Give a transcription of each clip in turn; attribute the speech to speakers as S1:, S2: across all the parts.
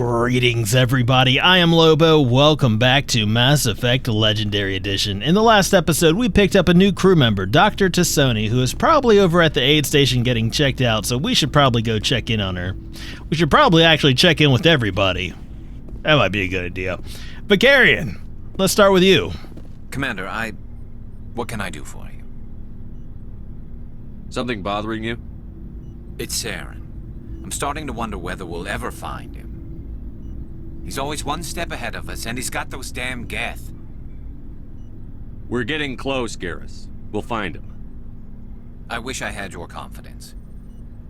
S1: Greetings everybody, I am Lobo. Welcome back to Mass Effect Legendary Edition. In the last episode, we picked up a new crew member, Dr. Tassoni, who is probably over at the aid station getting checked out, so we should probably go check in on her. We should probably actually check in with everybody. That might be a good idea. Vicarian, let's start with you.
S2: Commander, what can I do for you?
S3: Something bothering you?
S2: It's Saren. I'm starting to wonder whether we'll ever find him. He's always one step ahead of us, and he's got those damn Geth.
S3: We're getting close, Garrus. We'll find him.
S2: I wish I had your confidence.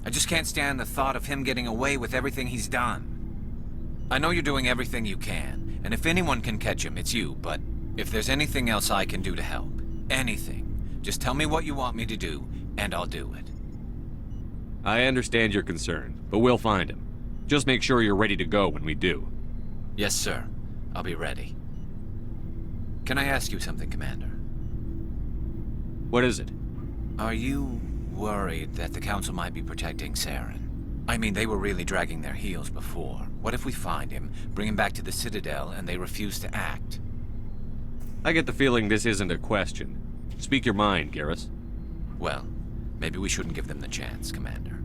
S2: I just can't stand the thought of him getting away with everything he's done. I know you're doing everything you can, and if anyone can catch him, it's you, but if there's anything else I can do to help, anything, just tell me what you want me to do, and I'll do it.
S3: I understand your concern, but we'll find him. Just make sure you're ready to go when we do.
S2: Yes, sir. I'll be ready. Can I ask you something, Commander?
S3: What is it?
S2: Are you worried that the Council might be protecting Saren? I mean, they were really dragging their heels before. What if we find him, bring him back to the Citadel, and they refuse to act?
S3: I get the feeling this isn't a question. Speak your mind, Garrus.
S2: Well, maybe we shouldn't give them the chance, Commander.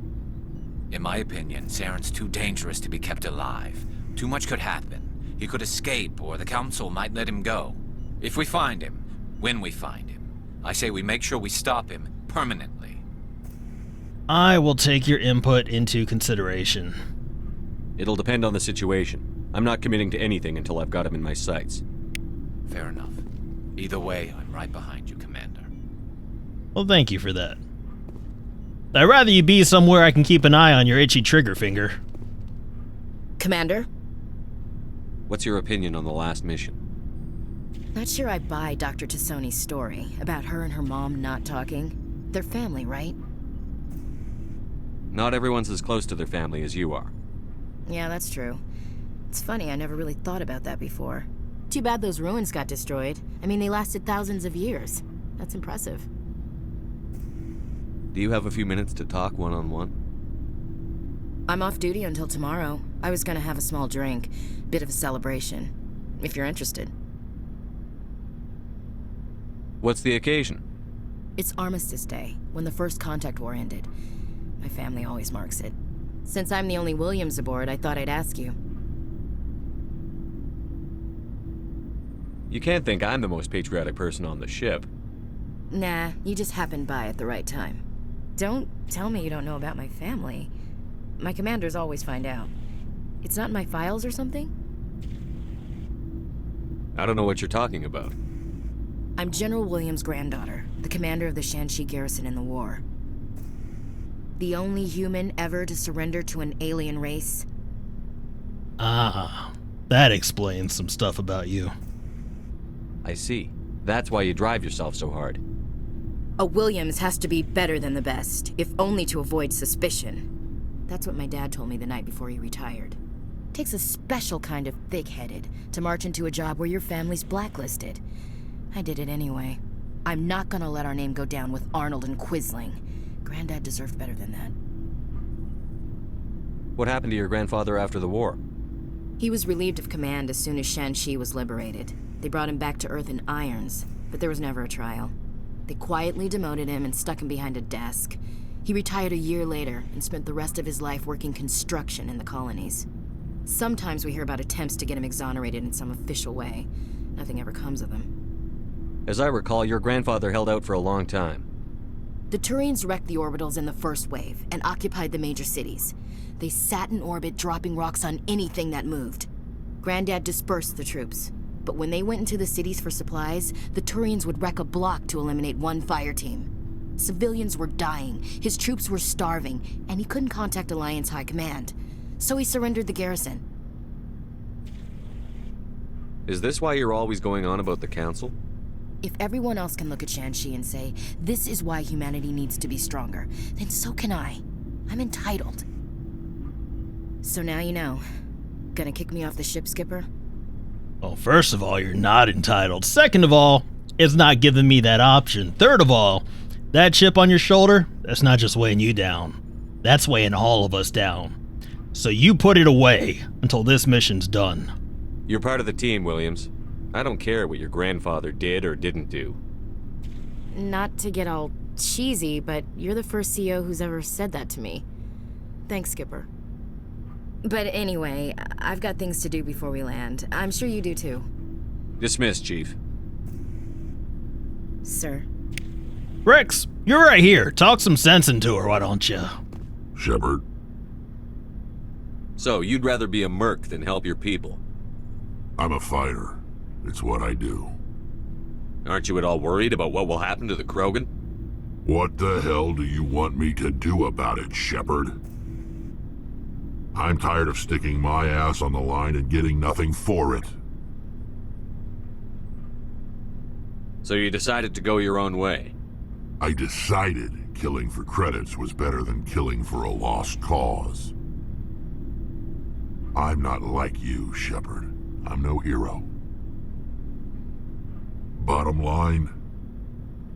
S2: In my opinion, Saren's too dangerous to be kept alive. Too much could happen. He could escape, or the Council might let him go. If we find him, when we find him, I say we make sure we stop him permanently.
S1: I will take your input into consideration.
S3: It'll depend on the situation. I'm not committing to anything until I've got him in my sights.
S2: Fair enough. Either way, I'm right behind you, Commander.
S1: Well, thank you for that. I'd rather you be somewhere I can keep an eye on your itchy trigger finger.
S4: Commander?
S3: What's your opinion on the last mission?
S4: Not sure I buy Dr. Tassoni's story about her and her mom not talking. They're family, right?
S3: Not everyone's as close to their family as you are.
S4: Yeah, that's true. It's funny, I never really thought about that before. Too bad those ruins got destroyed. I mean, they lasted thousands of years. That's impressive.
S3: Do you have a few minutes to talk one-on-one?
S4: I'm off duty until tomorrow. I was gonna have a small drink. Bit of a celebration. If you're interested.
S3: What's the occasion?
S4: It's Armistice Day, when the First Contact War ended. My family always marks it. Since I'm the only Williams aboard, I thought I'd ask you.
S3: You can't think I'm the most patriotic person on the ship.
S4: Nah, you just happened by at the right time. Don't tell me you don't know about my family. My commanders always find out. It's not in my files or something?
S3: I don't know what you're talking about.
S4: I'm General Williams' granddaughter, the commander of the Shanxi garrison in the war. The only human ever to surrender to an alien race.
S1: Ah, that explains some stuff about you.
S3: I see. That's why you drive yourself so hard.
S4: A Williams has to be better than the best, if only to avoid suspicion. That's what my dad told me the night before he retired. Takes a special kind of thick-headed to march into a job where your family's blacklisted. I did it anyway. I'm not gonna let our name go down with Arnold and Quisling. Granddad deserved better than that.
S3: What happened to your grandfather after the war?
S4: He was relieved of command as soon as Shanxi was liberated. They brought him back to Earth in irons, but there was never a trial. They quietly demoted him and stuck him behind a desk. He retired a year later and spent the rest of his life working construction in the colonies. Sometimes we hear about attempts to get him exonerated in some official way. Nothing ever comes of them.
S3: As I recall, your grandfather held out for a long time.
S4: The Turians wrecked the orbitals in the first wave and occupied the major cities. They sat in orbit, dropping rocks on anything that moved. Granddad dispersed the troops, but when they went into the cities for supplies, the Turians would wreck a block to eliminate one fire team. Civilians were dying, his troops were starving, and he couldn't contact Alliance High Command. So he surrendered the garrison.
S3: Is this why you're always going on about the Council?
S4: If everyone else can look at Shanxi and say, this is why humanity needs to be stronger, then so can I. I'm entitled. So now you know. Gonna kick me off the ship, Skipper?
S1: Well, first of all, you're not entitled. Second of all, it's not giving me that option. Third of all, that chip on your shoulder, that's not just weighing you down. That's weighing all of us down. so you put it away until this mission's done.
S3: You're part of the team, Williams. I don't care what your grandfather did or didn't do.
S4: Not to get all cheesy, but you're the first CO who's ever said that to me. Thanks, Skipper. But anyway, I've got things to do before we land. I'm sure you do too.
S3: Dismissed, Chief.
S4: Sir.
S1: Rex, you're right here. Talk some sense into her, why don't you?
S5: Shepard,
S3: So, you'd rather be a merc than help your people?
S5: I'm a fighter. It's what I do.
S3: Aren't you at all worried about what will happen to the Krogan?
S5: What the hell do you want me to do about it, Shepard? I'm tired of sticking my ass on the line and getting nothing for it.
S3: So you decided to go your own way?
S5: I decided killing for credits was better than killing for a lost cause. I'm not like you, Shepard. I'm no hero. Bottom line,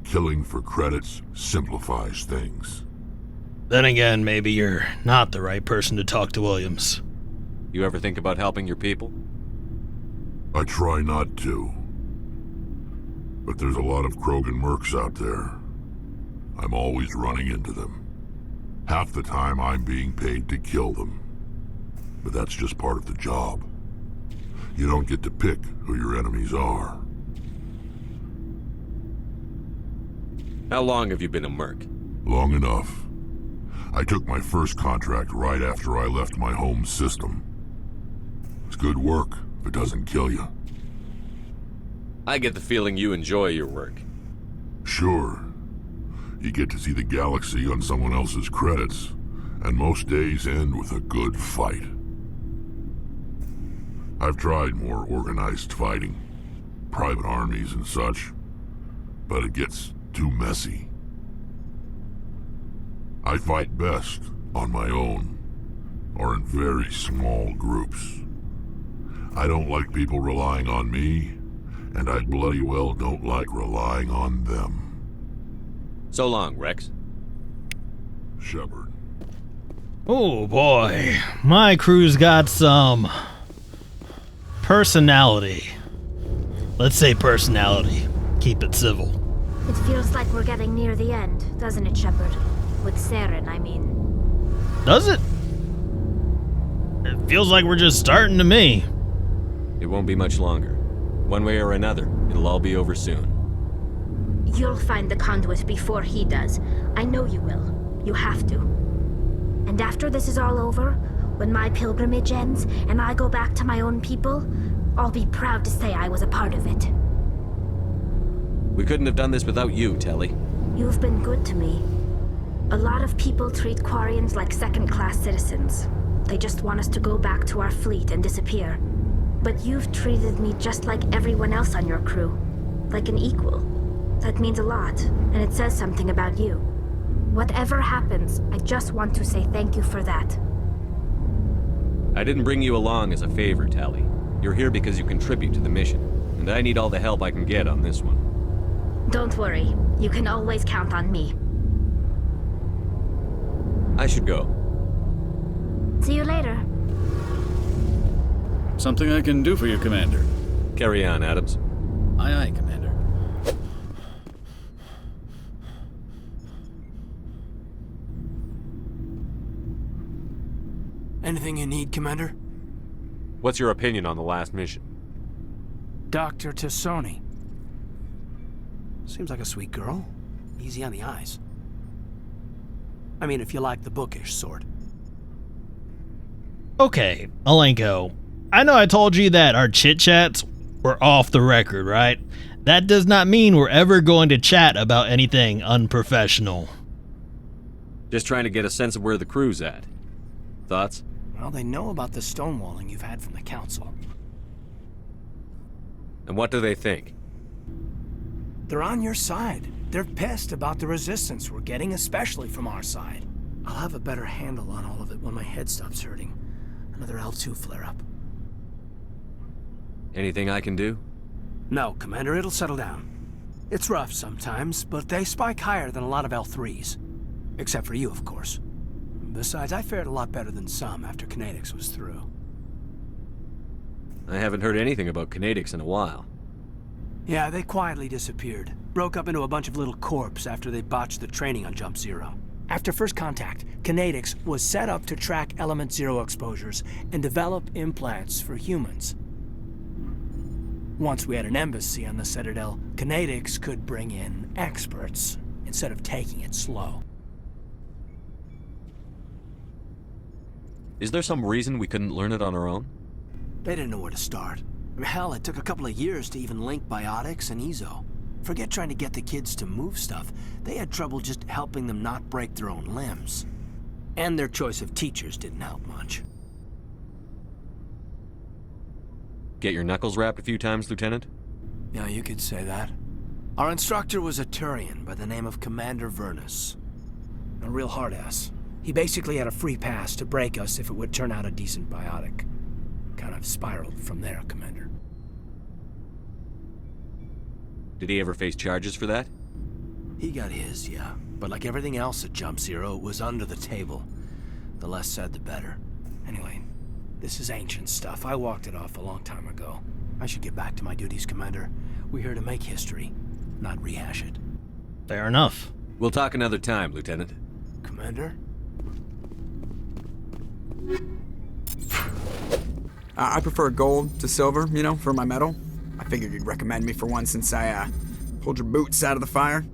S5: killing for credits simplifies things.
S1: Then again, maybe you're not the right person to talk to Williams.
S3: You ever think about helping your people?
S5: I try not to. But there's a lot of Krogan mercs out there. I'm always running into them. Half the time I'm being paid to kill them. But that's just part of the job. You don't get to pick who your enemies are.
S3: How long have you been a merc?
S5: Long enough. I took my first contract right after I left my home system. It's good work if it doesn't kill you.
S3: I get the feeling you enjoy your work.
S5: Sure. You get to see the galaxy on someone else's credits, and most days end with a good fight. I've tried more organized fighting, private armies and such, but it gets too messy. I fight best on my own, or in very small groups. I don't like people relying on me, and I bloody well don't like relying on them.
S3: So long, Rex.
S5: Shepard.
S1: Oh boy, my crew's got some personality. Let's say personality. Keep it civil.
S6: It feels like we're getting near the end, doesn't it, Shepard? With Saren, I mean.
S1: Does it? It feels like we're just starting to me.
S3: It won't be much longer. One way or another, it'll all be over soon.
S6: You'll find the conduit before he does. I know you will. You have to. And after this is all over, when my pilgrimage ends and I go back to my own people, I'll be proud to say I was a part of it.
S3: We couldn't have done this without you, Tali.
S6: You've been good to me. A lot of people treat Quarians like second-class citizens. They just want us to go back to our fleet and disappear. But you've treated me just like everyone else on your crew. Like an equal. That means a lot, and it says something about you. Whatever happens, I just want to say thank you for that.
S3: I didn't bring you along as a favor, Tali. You're here because you contribute to the mission, and I need all the help I can get on this one.
S6: Don't worry. You can always count on me.
S3: I should go.
S6: See you later.
S7: Something I can do for you, Commander.
S3: Carry on, Adams.
S7: Aye, aye, Commander.
S8: Anything you need, Commander?
S3: What's your opinion on the last mission?
S8: Dr. Tassoni. Seems like a sweet girl. Easy on the eyes. I mean, if you like the bookish sort.
S1: Okay, Alenko. I know I told you that our chit-chats were off the record, right? That does not mean we're ever going to chat about anything unprofessional.
S3: Just trying to get a sense of where the crew's at. Thoughts?
S8: Well, they know about the stonewalling you've had from the Council.
S3: And what do they think?
S8: They're on your side. They're pissed about the resistance we're getting, especially from our side. I'll have a better handle on all of it when my head stops hurting. Another L2 flare-up.
S3: Anything I can do?
S8: No, Commander, it'll settle down. It's rough sometimes, but they spike higher than a lot of L3s. Except for you, of course. Besides, I fared a lot better than some after Kinetics was through.
S3: I haven't heard anything about kinetics in a while.
S8: Yeah, they quietly disappeared. Broke up into a bunch of little corps after they botched the training on Jump Zero. After first contact, Kinetics was set up to track Element Zero exposures and develop implants for humans. Once we had an embassy on the Citadel, Kinetics could bring in experts instead of taking it slow.
S3: Is there some reason we couldn't learn it on our own?
S8: They didn't know where to start. Hell, it took a couple of years to even link biotics and ezo. Forget trying to get the kids to move stuff. They had trouble just helping them not break their own limbs. And their choice of teachers didn't help much.
S3: Get your knuckles rapped a few times, Lieutenant?
S8: Yeah, you could say that. Our instructor was a Turian by the name of Commander Verner. A real hard-ass. He basically had a free pass to break us if it would turn out a decent biotic. Kind of spiraled from there, Commander.
S3: Did he ever face charges for that?
S8: He got his, yeah. But like everything else at Jump Zero, it was under the table. The less said, the better. Anyway, this is ancient stuff. I walked it off a long time ago. I should get back to my duties, Commander. We're here to make history, not rehash it.
S1: Fair enough.
S3: We'll talk another time, Lieutenant.
S8: Commander?
S9: I prefer gold to silver, you know, for my medal. I figured you'd recommend me for one since I, pulled your boots out of the fire.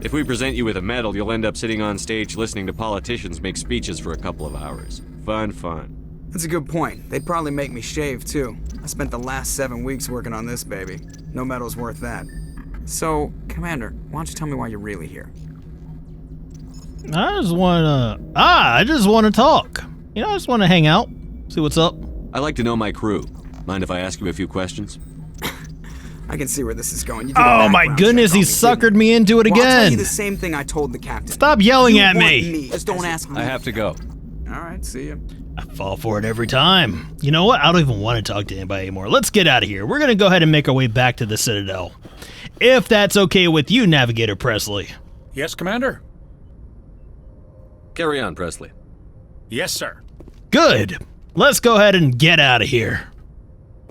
S3: If we present you with a medal, you'll end up sitting on stage listening to politicians make speeches for a couple of hours. Fun.
S9: That's a good point. They'd probably make me shave, too. I spent the last 7 weeks working on this baby. No medal's worth that. So, Commander, why don't you tell me why you're really here?
S1: I just want to talk. You know, I just want to hang out, see what's up.
S3: I like to know my crew. Mind if I ask you a few questions?
S9: I can see where this is going. You did a
S1: Oh my
S9: background
S1: goodness,
S9: check on
S1: he
S9: me,
S1: suckered
S9: didn't
S1: me into it
S9: you? Well, I'll tell
S1: again.
S9: you the same thing I told the captain.
S1: Stop yelling
S9: You
S1: at
S9: want
S1: me.
S9: Just don't ask me.
S3: I have to go.
S9: All right, see ya.
S1: I fall for it every time. You know what? I don't even want to talk to anybody anymore. Let's get out of here. We're going to go ahead and make our way back to the Citadel. If that's okay with you, Navigator Presley.
S7: Yes, Commander?
S3: Carry on, Presley.
S7: Yes, sir.
S1: Good. Let's go ahead and get out of here.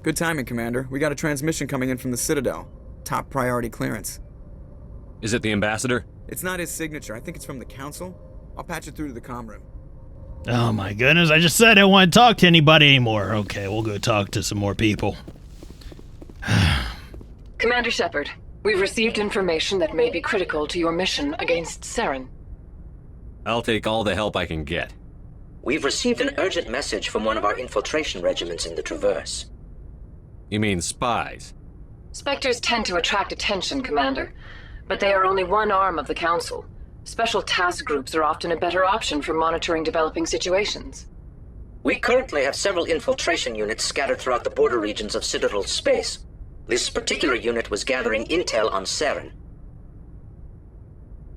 S9: Good timing, Commander. We got a transmission coming in from the Citadel. Top priority clearance.
S3: Is it the ambassador?
S9: It's not his signature. I think it's from the Council. I'll patch it through to the comm room.
S1: Oh my goodness, I just said I don't want to talk to anybody anymore. Okay, we'll go talk to some more people.
S10: Commander Shepard, we've received information that may be critical to your mission against Saren.
S3: I'll take all the help I can get.
S11: We've received an urgent message from one of our infiltration regiments in the Traverse.
S3: You mean spies?
S10: Spectres tend to attract attention, Commander, but they are only one arm of the Council. Special task groups are often a better option for monitoring developing situations.
S11: We currently have several infiltration units scattered throughout the border regions of Citadel space. This particular unit was gathering intel on Saren.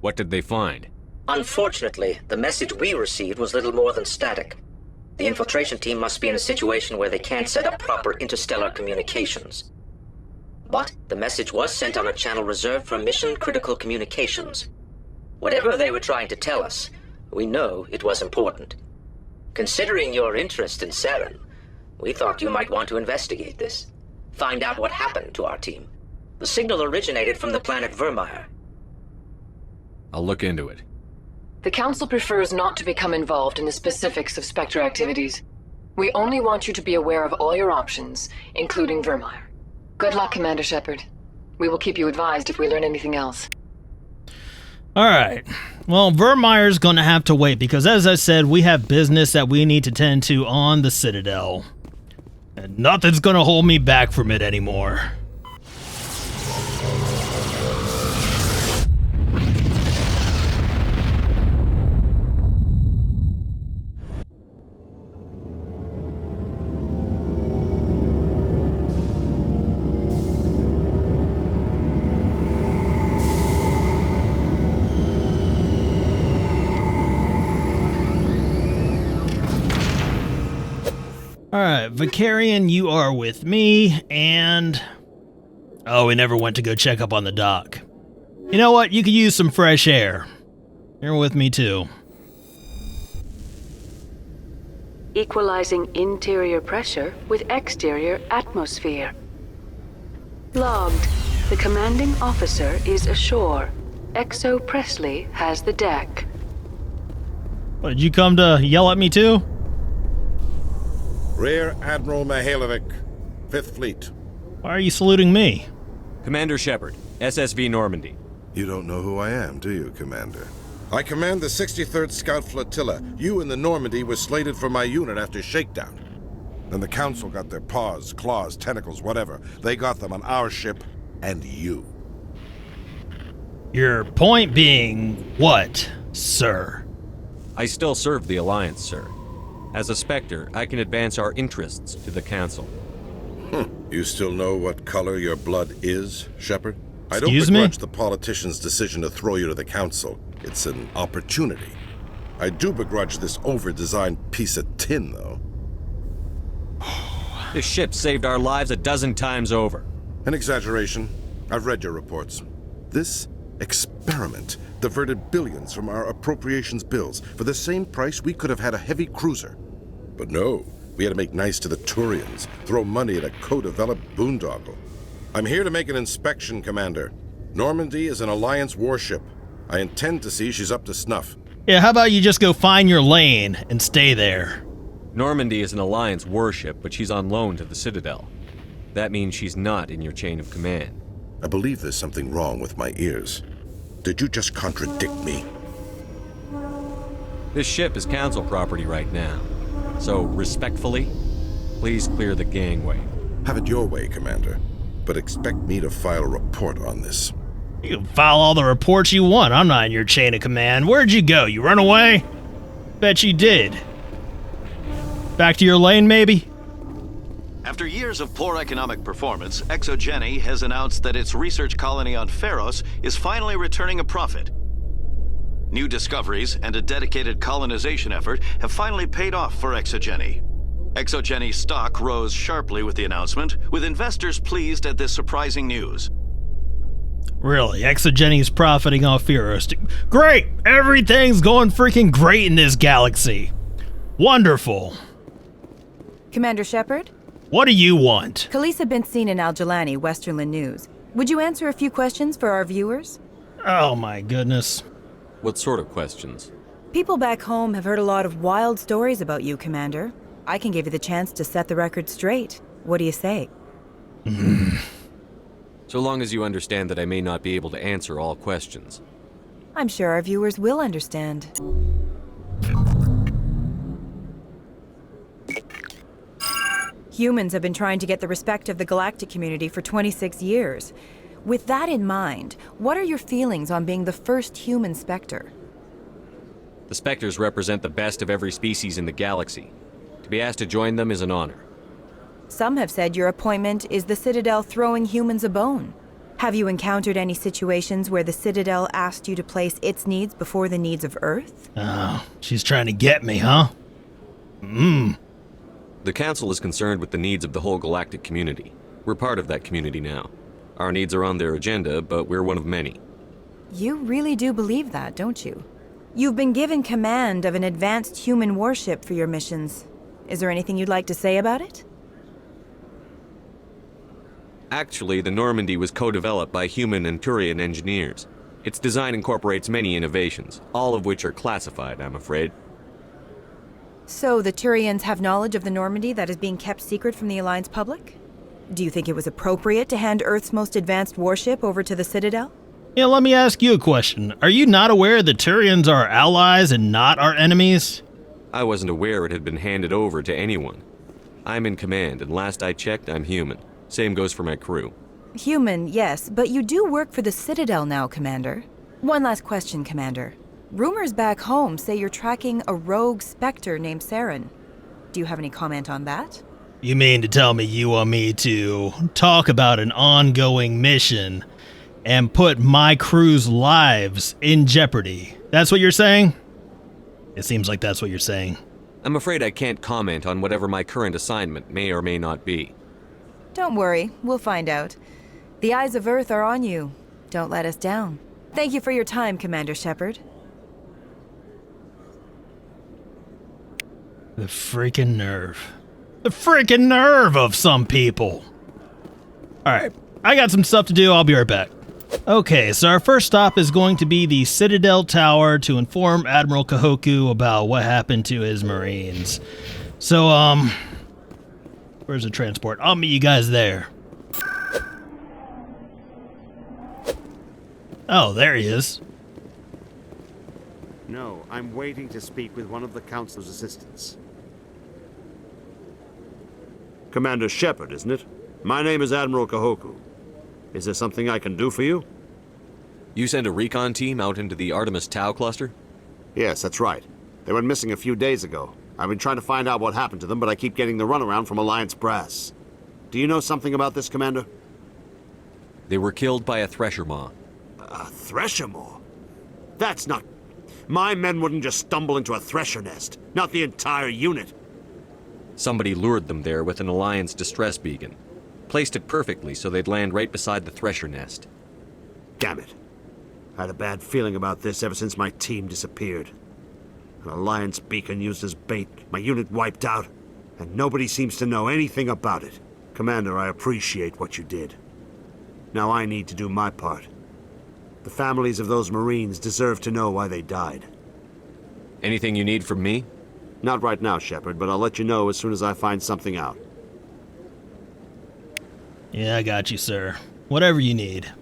S3: What did they find?
S11: Unfortunately, the message we received was little more than static. The infiltration team must be in a situation where they can't set up proper interstellar communications. But the message was sent on a channel reserved for mission-critical communications. Whatever they were trying to tell us, we know it was important. Considering your interest in Saren, we thought you might want to investigate this. Find out what happened to our team. The signal originated from the planet Vermeer.
S3: I'll look into it.
S10: The Council prefers not to become involved in the specifics of Spectre activities. We only want you to be aware of all your options, including Vermeer. Good luck, Commander Shepard. We will keep you advised if we learn anything else.
S1: Alright, well, Vermeer's gonna have to wait because, as I said, we have business that we need to tend to on the Citadel. And nothing's gonna hold me back from it anymore. Alright, Vicarian, you are with me, and... Oh, we never went to go check up on the dock. You know what? You could use some fresh air. You're with me too.
S12: Equalizing interior pressure with exterior atmosphere. Logged. The commanding officer is ashore. Exo Presley has the deck.
S1: What, did you come to yell at me too?
S13: Rear Admiral Mihailovic, 5th Fleet.
S1: Why are you saluting me?
S3: Commander Shepard, SSV Normandy.
S14: You don't know who I am, do you, Commander?
S13: I command the 63rd Scout Flotilla. You and the Normandy were slated for my unit after shakedown. Then the Council got their paws, claws, tentacles, whatever. They got them on our ship and you.
S1: Your point being what, sir?
S3: I still serve the Alliance, sir. As a Spectre, I can advance our interests to the Council.
S13: You still know what color your blood is, Shepard? I don't
S1: Excuse me?
S13: begrudge the politician's decision to throw you to the Council. It's an opportunity. I do begrudge this over-designed piece of tin, though.
S3: This ship saved our lives a dozen times over.
S13: An exaggeration. I've read your reports. This experiment diverted billions from our appropriations bills. For the same price, we could have had a heavy cruiser. But no, we had to make nice to the Turians, throw money at a co-developed boondoggle. I'm here to make an inspection, Commander. Normandy is an Alliance warship. I intend to see she's up to snuff.
S1: Yeah, how about you just go find your lane and stay there?
S3: Normandy is an Alliance warship, but she's on loan to the Citadel. That means she's not in your chain of command.
S13: I believe there's something wrong with my ears. Did you just contradict me?
S3: This ship is Council property right now. So, respectfully, please clear the gangway.
S13: Have it your way, Commander. But expect me to file a report on this.
S1: You can file all the reports you want. I'm not in your chain of command. Where'd you go? You run away? Bet you did. Back to your lane, maybe?
S15: After years of poor economic performance, ExoGeni has announced that its research colony on Pharos is finally returning a profit. New discoveries and a dedicated colonization effort have finally paid off for ExoGeni. ExoGeni stock rose sharply with the announcement, with investors pleased at this surprising news.
S1: Really, ExoGeni's profiting off Pharos. Great! Everything's going freaking great in this galaxy. Wonderful.
S16: Commander Shepard?
S1: What do you want?
S16: Khaleesa been seen in Al-Jalani, Westerland News. Would you answer a few questions for our viewers?
S1: Oh my goodness.
S3: What sort of questions?
S16: People back home have heard a lot of wild stories about you, Commander. I can give you the chance to set the record straight. What do you say?
S3: So long as you understand that I may not be able to answer all questions.
S16: I'm sure our viewers will understand. Humans have been trying to get the respect of the galactic community for 26 years. With that in mind, what are your feelings on being the first human Spectre?
S3: The Spectres represent the best of every species in the galaxy. To be asked to join them is an honor.
S16: Some have said your appointment is the Citadel throwing humans a bone. Have you encountered any situations where the Citadel asked you to place its needs before the needs of Earth?
S1: Oh, she's trying to get me, huh?
S3: The Council is concerned with the needs of the whole galactic community. We're part of that community now. Our needs are on their agenda, but we're one of many.
S16: You really do believe that, don't you? You've been given command of an advanced human warship for your missions. Is there anything you'd like to say about it?
S3: Actually, the Normandy was co-developed by human and Turian engineers. Its design incorporates many innovations, all of which are classified, I'm afraid.
S16: So the Turians have knowledge of the Normandy that is being kept secret from the Alliance public? Do you think it was appropriate to hand Earth's most advanced warship over to the Citadel?
S1: Yeah, let me ask you a question. Are you not aware the Turians are allies and not our enemies?
S3: I wasn't aware it had been handed over to anyone. I'm in command, and last I checked, I'm human. Same goes for my crew.
S16: Human, yes, but you do work for the Citadel now, Commander. One last question, Commander. Rumors back home say you're tracking a rogue Spectre named Saren. Do you have any comment on that?
S1: You mean to tell me you want me to talk about an ongoing mission and put my crew's lives in jeopardy? That's what you're saying? It seems like that's what you're saying.
S3: I'm afraid I can't comment on whatever my current assignment may or may not be.
S16: Don't worry, we'll find out. The eyes of Earth are on you. Don't let us down. Thank you for your time, Commander Shepard.
S1: The freaking nerve. The freaking nerve of some people. Alright, I got some stuff to do. I'll be right back. Okay, so our first stop is going to be the Citadel Tower to inform Admiral Kahoku about what happened to his Marines. So, where's the transport? I'll meet you guys there. Oh, there he is.
S17: No, I'm waiting to speak with one of the Council's assistants. Commander Shepard, isn't it? My name is Admiral Kahoku. Is there something I can do for you?
S3: You sent a recon team out into the Artemis Tau cluster?
S17: Yes, that's right. They went missing a few days ago. I've been trying to find out what happened to them, but I keep getting the runaround from Alliance brass. Do you know something about this, Commander?
S3: They were killed by a thresher maw.
S17: A thresher maw? That's not... My men wouldn't just stumble into a thresher nest. Not the entire unit.
S3: Somebody lured them there with an Alliance distress beacon. Placed it perfectly so they'd land right beside the thresher nest.
S17: Damn it. I had a bad feeling about this ever since my team disappeared. An Alliance beacon used as bait, my unit wiped out, and nobody seems to know anything about it. Commander, I appreciate what you did. Now I need to do my part. The families of those Marines deserve to know why they died.
S3: Anything you need from me?
S17: Not right now, Shepard, but I'll let you know as soon as I find something out.
S1: Yeah, I got you, sir. Whatever you need.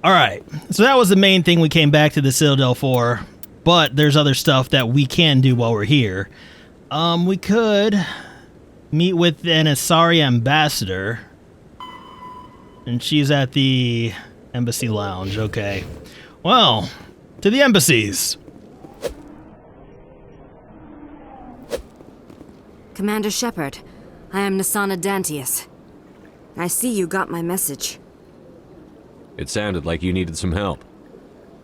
S1: Alright, so that was the main thing we came back to the Citadel for, but there's other stuff that we can do while we're here. We could meet with an Asari ambassador, and she's at the embassy lounge. Okay. Well, to the embassies.
S18: Commander Shepard, I am Nisana Dantius. I see you got my message.
S3: It sounded like you needed some help.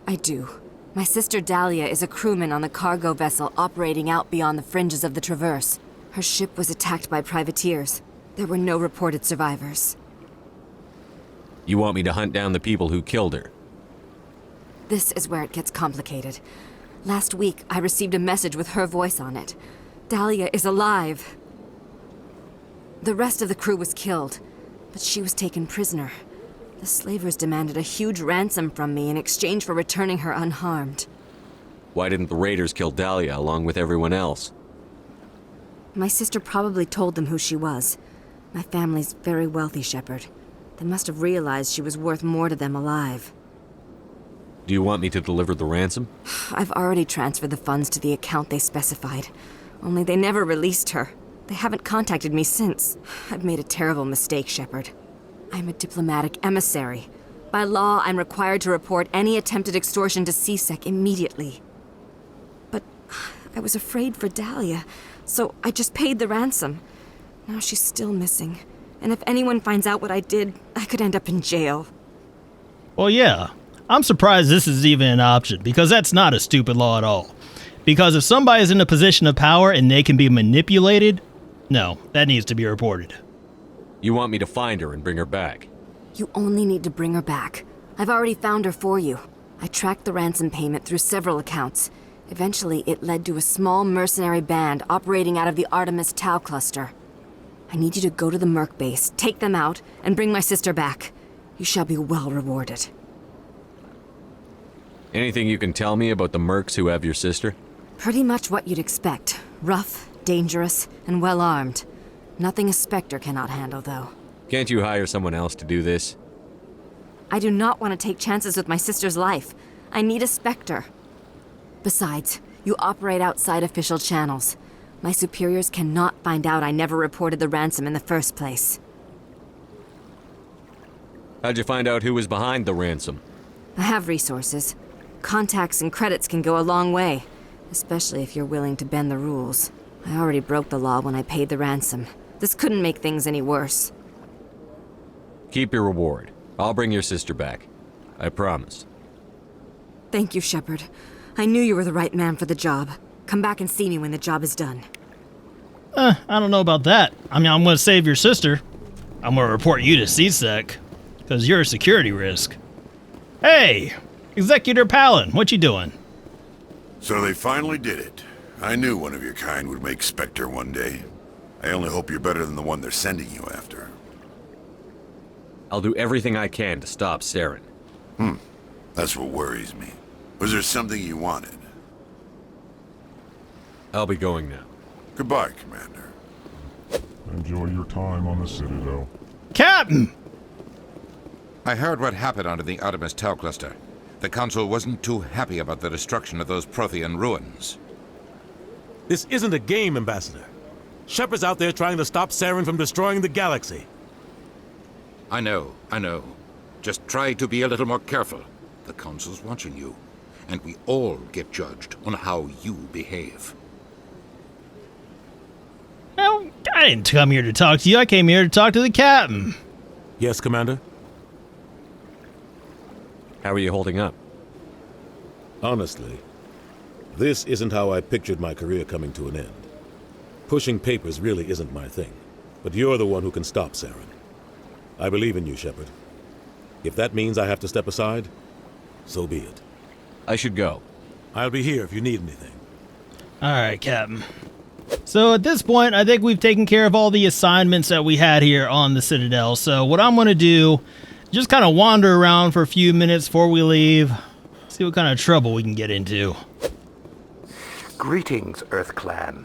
S18: I do. My sister Dahlia is a crewman on the cargo vessel operating out beyond the fringes of the Traverse. Her ship was attacked by privateers. There were no reported survivors.
S3: You want me to hunt down the people who killed her?
S18: This is where it gets complicated. Last week, I received a message with her voice on it. Dahlia is alive. The rest of the crew was killed, but she was taken prisoner. The slavers demanded a huge ransom from me in exchange for returning her unharmed.
S3: Why didn't the raiders kill Dahlia along with everyone else?
S18: My sister probably told them who she was. My family's very wealthy, Shepard. They must have realized she was worth more to them alive.
S3: Do you want me to deliver the ransom?
S18: I've already transferred the funds to the account they specified. Only they never released her. They haven't contacted me since. I've made a terrible mistake, Shepard. I'm a diplomatic emissary. By law, I'm required to report any attempted extortion to CSEC immediately. But I was afraid for Dahlia, so I just paid the ransom. Now she's still missing. And if anyone finds out what I did, I could end up in jail.
S1: Well, yeah. I'm surprised this is even an option, because that's not a stupid law at all. Because if somebody is in a position of power and they can be manipulated, no, that needs to be reported.
S3: You want me to find her and bring her back?
S18: You only need to bring her back. I've already found her for you. I tracked the ransom payment through several accounts. Eventually, it led to a small mercenary band operating out of the Artemis Tau cluster. I need you to go to the Merc base, take them out, and bring my sister back. You shall be well rewarded.
S3: Anything you can tell me about the mercs who have your sister?
S18: Pretty much what you'd expect. Rough, dangerous, and well-armed. Nothing a Spectre cannot handle, though.
S3: Can't you hire someone else to do this?
S18: I do not want to take chances with my sister's life. I need a Spectre. Besides, you operate outside official channels. My superiors cannot find out I never reported the ransom in the first place.
S3: How'd you find out who was behind the ransom?
S18: I have resources. Contacts and credits can go a long way, especially if you're willing to bend the rules. I already broke the law when I paid the ransom. This couldn't make things any worse.
S3: Keep your reward. I'll bring your sister back. I promise.
S18: Thank you, Shepard. I knew you were the right man for the job. Come back and see me when the job is done.
S1: I don't know about that. I mean, I'm going to save your sister. I'm going to report you to CSEC, because you're a security risk. Hey! Executor Palin, what you doing?
S5: So they finally did it. I knew one of your kind would make Spectre one day. I only hope you're better than the one they're sending you after.
S3: I'll do everything I can to stop Saren.
S5: That's what worries me. Was there something you wanted?
S3: I'll be going now.
S5: Goodbye, Commander.
S19: Enjoy your time on the Citadel.
S1: Captain!
S20: I heard what happened under the Artemis Tau cluster. The Council wasn't too happy about the destruction of those Prothean ruins.
S21: This isn't a game, Ambassador. Shepard's out there trying to stop Saren from destroying the galaxy.
S20: I know. Just try to be a little more careful. The Council's watching you, and we all get judged on how you behave.
S1: Well, I didn't come here to talk to you. I came here to talk to the captain.
S21: Yes, Commander?
S3: How are you holding up?
S21: Honestly, this isn't how I pictured my career coming to an end. Pushing papers really isn't my thing, but you're the one who can stop Saren. I believe in you, Shepard. If that means I have to step aside, so be it.
S3: I should go.
S21: I'll be here if you need anything.
S1: All right, Captain. So at this point, I think we've taken care of all the assignments that we had here on the Citadel. So what I'm going to do, just kind of wander around for a few minutes before we leave, see what kind of trouble we can get into.
S22: Greetings, Earth Clan.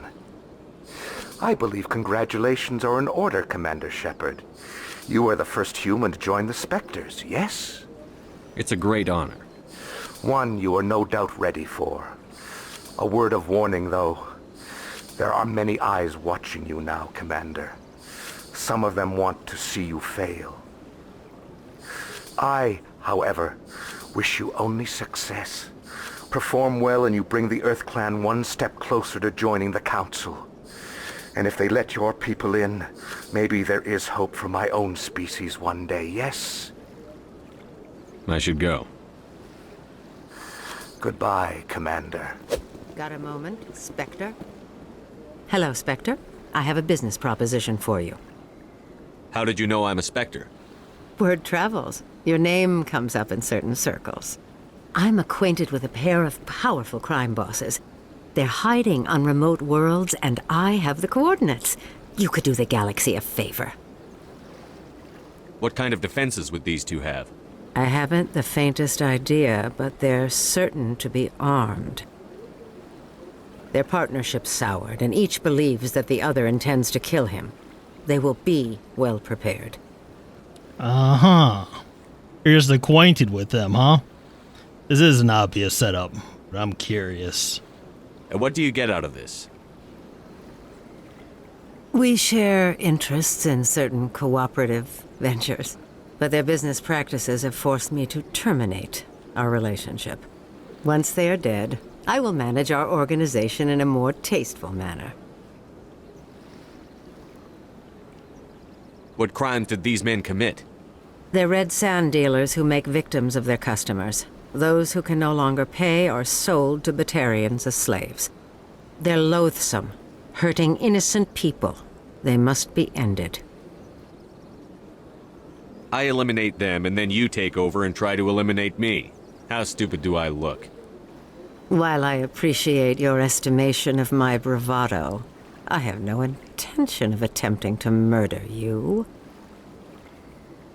S22: I believe congratulations are in order, Commander Shepard. You are the first human to join the Spectres, yes?
S3: It's a great honor.
S22: One you are no doubt ready for. A word of warning, though. There are many eyes watching you now, Commander. Some of them want to see you fail. I, however, wish you only success. Perform well and you bring the Earth Clan one step closer to joining the Council. And if they let your people in, maybe there is hope for my own species one day, yes?
S3: I should go.
S22: Goodbye, Commander.
S23: Got a moment, Spectre? Hello, Spectre. I have a business proposition for you.
S3: How did you know I'm a Spectre?
S23: Word travels. Your name comes up in certain circles. I'm acquainted with a pair of powerful crime bosses. They're hiding on remote worlds, and I have the coordinates. You could do the galaxy a favor.
S3: What kind of defenses would these two have?
S23: I haven't the faintest idea, but they're certain to be armed. Their partnership's soured, and each believes that the other intends to kill him. They will be well prepared.
S1: Uh-huh. You're just acquainted with them, huh? This is an obvious setup, but I'm curious.
S3: And what do you get out of this?
S23: We share interests in certain cooperative ventures, but their business practices have forced me to terminate our relationship. Once they are dead, I will manage our organization in a more tasteful manner.
S3: What crimes did these men commit?
S23: They're red sand dealers who make victims of their customers. Those who can no longer pay are sold to Batarians as slaves. They're loathsome, hurting innocent people. They must be ended.
S3: I eliminate them, and then you take over and try to eliminate me. How stupid do I look?
S23: While I appreciate your estimation of my bravado, I have no intention of attempting to murder you.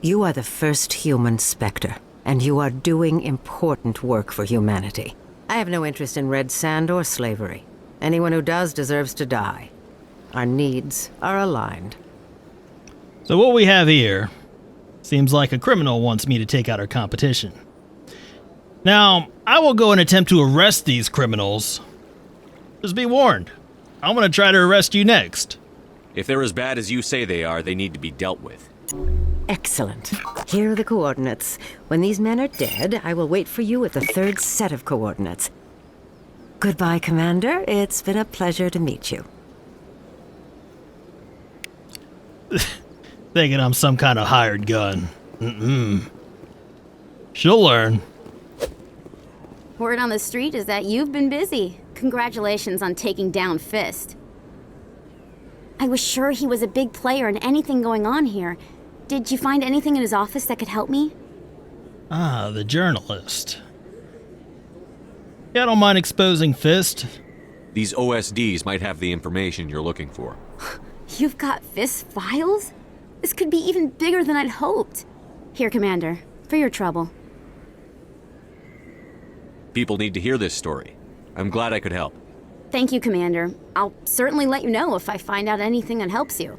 S23: You are the first human Spectre, and you are doing important work for humanity. I have no interest in red sand or slavery. Anyone who does deserves to die. Our needs are aligned.
S1: So what we have here seems like a criminal wants me to take out our competition. Now, I will go and attempt to arrest these criminals. Just be warned, I'm going to try to arrest you next.
S3: If they're as bad as you say they are, they need to be dealt with.
S23: Excellent. Here are the coordinates. When these men are dead, I will wait for you at the third set of coordinates. Goodbye, Commander. It's been a pleasure to meet you.
S1: Thinking I'm some kind of hired gun. She'll learn.
S24: Word on the street is that you've been busy. Congratulations on taking down Fist. I was sure he was a big player in anything going on here. Did you find anything in his office that could help me?
S1: Ah, the journalist. Yeah, I don't mind exposing Fist.
S3: These OSDs might have the information you're looking for.
S24: You've got FIST files? This could be even bigger than I'd hoped. Here, Commander, for your trouble.
S3: People need to hear this story. I'm glad I could help.
S24: Thank you, Commander. I'll certainly let you know if I find out anything that helps you.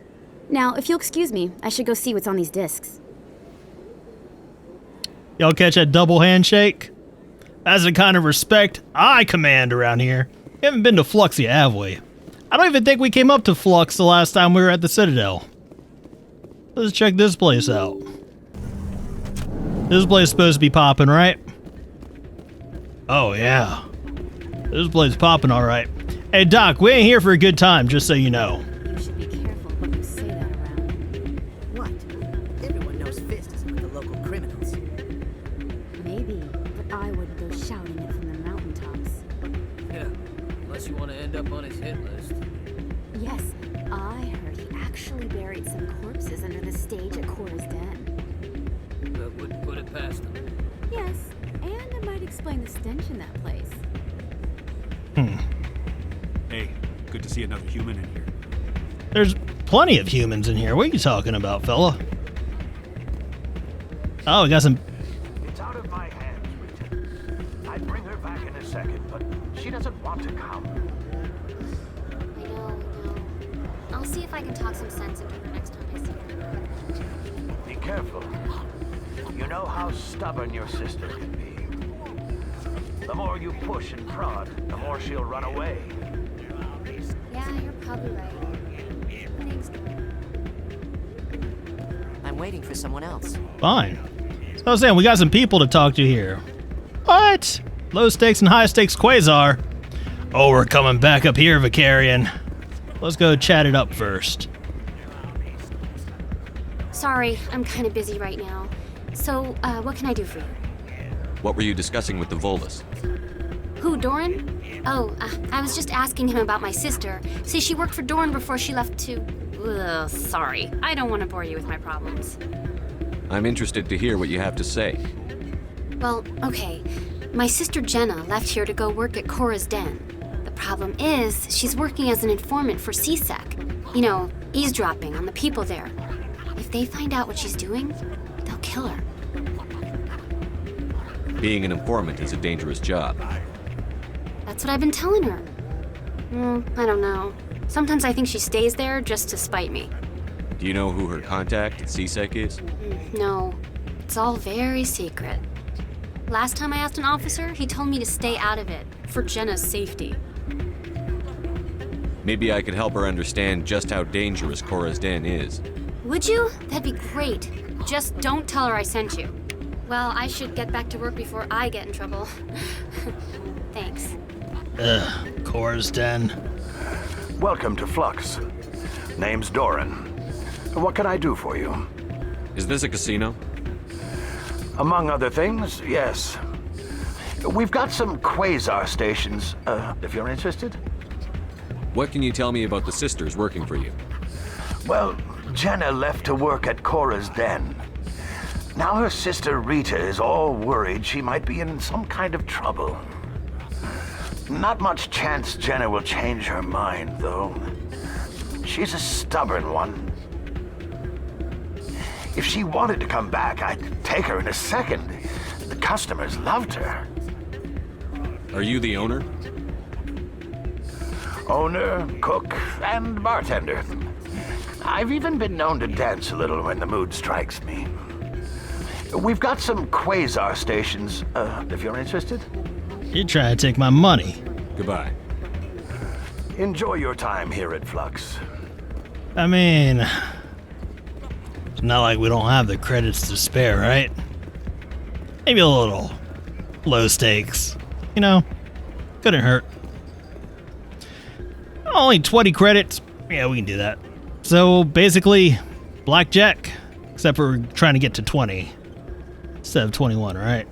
S24: Now, if you'll excuse me, I should go see what's on these discs.
S1: Y'all catch that double handshake? That's the kind of respect I command around here. We haven't been to Flux yet, have we? I don't even think we came up to Flux the last time we were at the Citadel. Let's check this place out. This place is supposed to be popping, right? Oh, yeah. This place is popping, all right. Hey, Doc, we ain't here for a good time, just so you know.
S24: You should be careful what you say that around.
S2: What? Everyone knows FIST isn't with the local criminals.
S24: Maybe, but I wouldn't go shouting it from the mountaintops.
S2: Yeah, unless you want to end up on his hit list.
S24: Yes, I heard he actually buried some corpses under the stage at Cora's den.
S2: That wouldn't put it past him.
S24: Yes, and it might explain the stench in that place.
S7: Hey, good to see another human in here.
S1: There's plenty of humans in here. What are you talking about, fella? Oh, we got some...
S4: It's out of my hands, Richard. I'd bring her back in a second, but she doesn't want to come.
S24: I know. I'll see if I can talk some sense into her next time I see her.
S4: Be careful. You know how stubborn your sister can be. The more you push and prod, the more she'll run away.
S24: Yeah, you're probably right. Thanks.
S2: I'm waiting for someone else.
S1: Fine. So I was saying, we got some people to talk to here. What? Low stakes and high stakes Quasar. Oh, we're coming back up here, Vicarian. Let's go chat it up first.
S24: Sorry, I'm kind of busy right now. So, what can I do for you?
S3: What were you discussing with the Volus?
S24: Who, Doran? Oh, I was just asking him about my sister. See, she worked for Doran before she left to... Ugh, sorry. I don't want to bore you with my problems.
S3: I'm interested to hear what you have to say.
S24: Well, okay. My sister Jenna left here to go work at Cora's den. The problem is, she's working as an informant for CSEC. You know, eavesdropping on the people there. If they find out what she's doing, they'll kill her.
S3: Being an informant is a dangerous job.
S24: That's what I've been telling her. I don't know. Sometimes I think she stays there just to spite me.
S3: Do you know who her contact at CSEC is?
S24: No. It's all very secret. Last time I asked an officer, he told me to stay out of it, for Jenna's safety.
S3: Maybe I could help her understand just how dangerous Cora's den is.
S24: Would you? That'd be great. Just don't tell her I sent you. Well, I should get back to work before I get in trouble. Thanks.
S1: Cora's den.
S4: Welcome to Flux. Name's Doran. What can I do for you?
S3: Is this a casino?
S4: Among other things, yes. We've got some quasar stations, if you're interested.
S3: What can you tell me about the sisters working for you?
S4: Well, Jenna left to work at Cora's den. Now her sister Rita is all worried she might be in some kind of trouble. Not much chance Jenna will change her mind, though. She's a stubborn one. If she wanted to come back, I'd take her in a second. The customers loved her.
S3: Are you the owner?
S4: Owner, cook, and bartender. I've even been known to dance a little when the mood strikes me. We've got some quasar stations, if you're interested.
S1: You're trying to take my money.
S3: Goodbye.
S4: Enjoy your time here at Flux.
S1: I mean, it's not like we don't have the credits to spare, right? Maybe a little low stakes. You know, couldn't hurt. Only 20 credits. Yeah, we can do that. So basically, blackjack, except for trying to get to 20 instead of 21, right?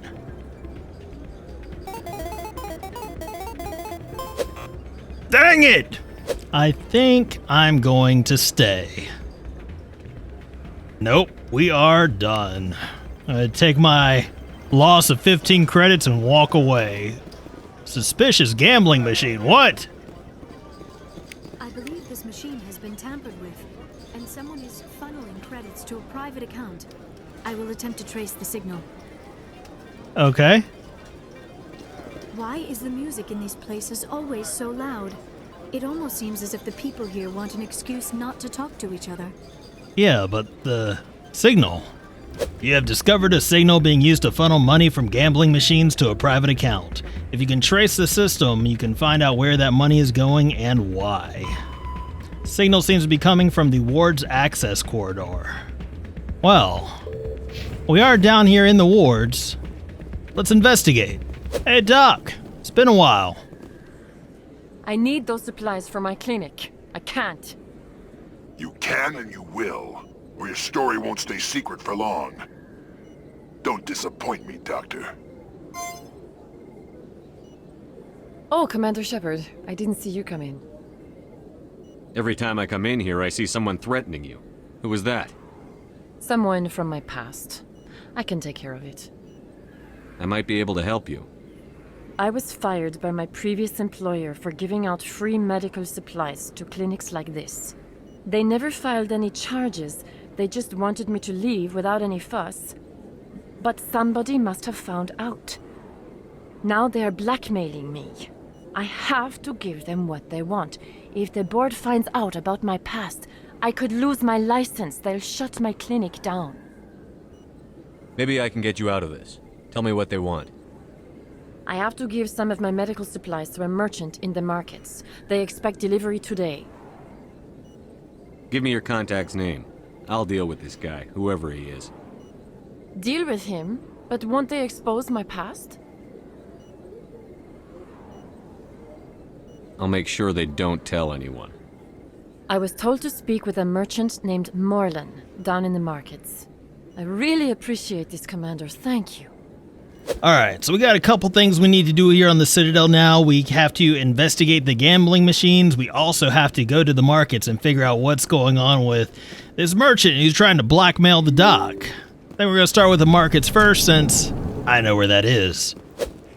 S1: Dang it! I think I'm going to stay. Nope, we are done. I'm gonna take my loss of 15 credits and walk away. Suspicious gambling machine, what?
S6: I believe this machine has been tampered with, and someone is funneling credits to a private account. I will attempt to trace the signal.
S1: Okay.
S6: Why is the music in these places always so loud? It almost seems as if the people here want an excuse not to talk to each other.
S1: Yeah, but the signal. You have discovered a signal being used to funnel money from gambling machines to a private account. If you can trace the system, you can find out where that money is going and why. Signal seems to be coming from the ward's access corridor. Well, we are down here in the wards. Let's investigate. Hey, Doc. It's been a while.
S8: I need those supplies for my clinic. I can't.
S5: You can and you will, or your story won't stay secret for long. Don't disappoint me, Doctor.
S8: Oh, Commander Shepard. I didn't see you come in.
S3: Every time I come in here, I see someone threatening you. Who was that?
S8: Someone from my past. I can take care of it.
S3: I might be able to help you.
S8: I was fired by my previous employer for giving out free medical supplies to clinics like this. They never filed any charges, they just wanted me to leave without any fuss. But somebody must have found out. Now they are blackmailing me. I have to give them what they want. If the board finds out about my past, I could lose my license. They'll shut my clinic down.
S3: Maybe I can get you out of this. Tell me what they want.
S8: I have to give some of my medical supplies to a merchant in the markets. They expect delivery today.
S3: Give me your contact's name. I'll deal with this guy, whoever he is.
S8: Deal with him? But won't they expose my past?
S3: I'll make sure they don't tell anyone.
S8: I was told to speak with a merchant named Morlan, down in the markets. I really appreciate this, Commander. Thank you.
S1: Alright, so we got a couple things we need to do here on the Citadel now. We have to investigate the gambling machines. We also have to go to the markets and figure out what's going on with this merchant who's trying to blackmail the doc. Then we're going to start with the markets first, since I know where that is.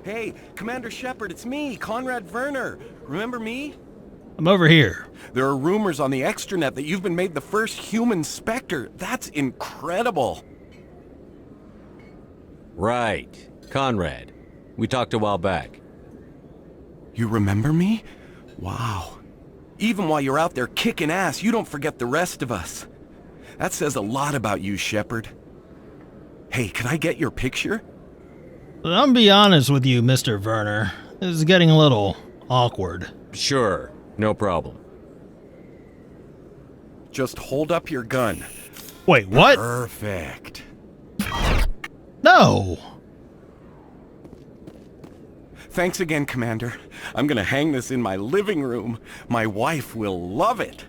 S9: Hey, Commander Shepard, it's me, Conrad Verner. Remember me?
S1: I'm over here.
S9: There are rumors on the extranet that you've been made the first human Spectre. That's incredible.
S3: Right. Conrad. We talked a while back.
S9: You remember me? Wow. Even while you're out there kicking ass, you don't forget the rest of us. That says a lot about you, Shepard. Hey, can I get your picture?
S1: I'm gonna be honest with you, Mr. Verner. This is getting a little awkward.
S3: Sure. No problem.
S9: Just hold up your gun.
S1: Wait, what?
S9: Perfect.
S1: No!
S9: Thanks again, Commander. I'm gonna hang this in my living room. My wife will love it.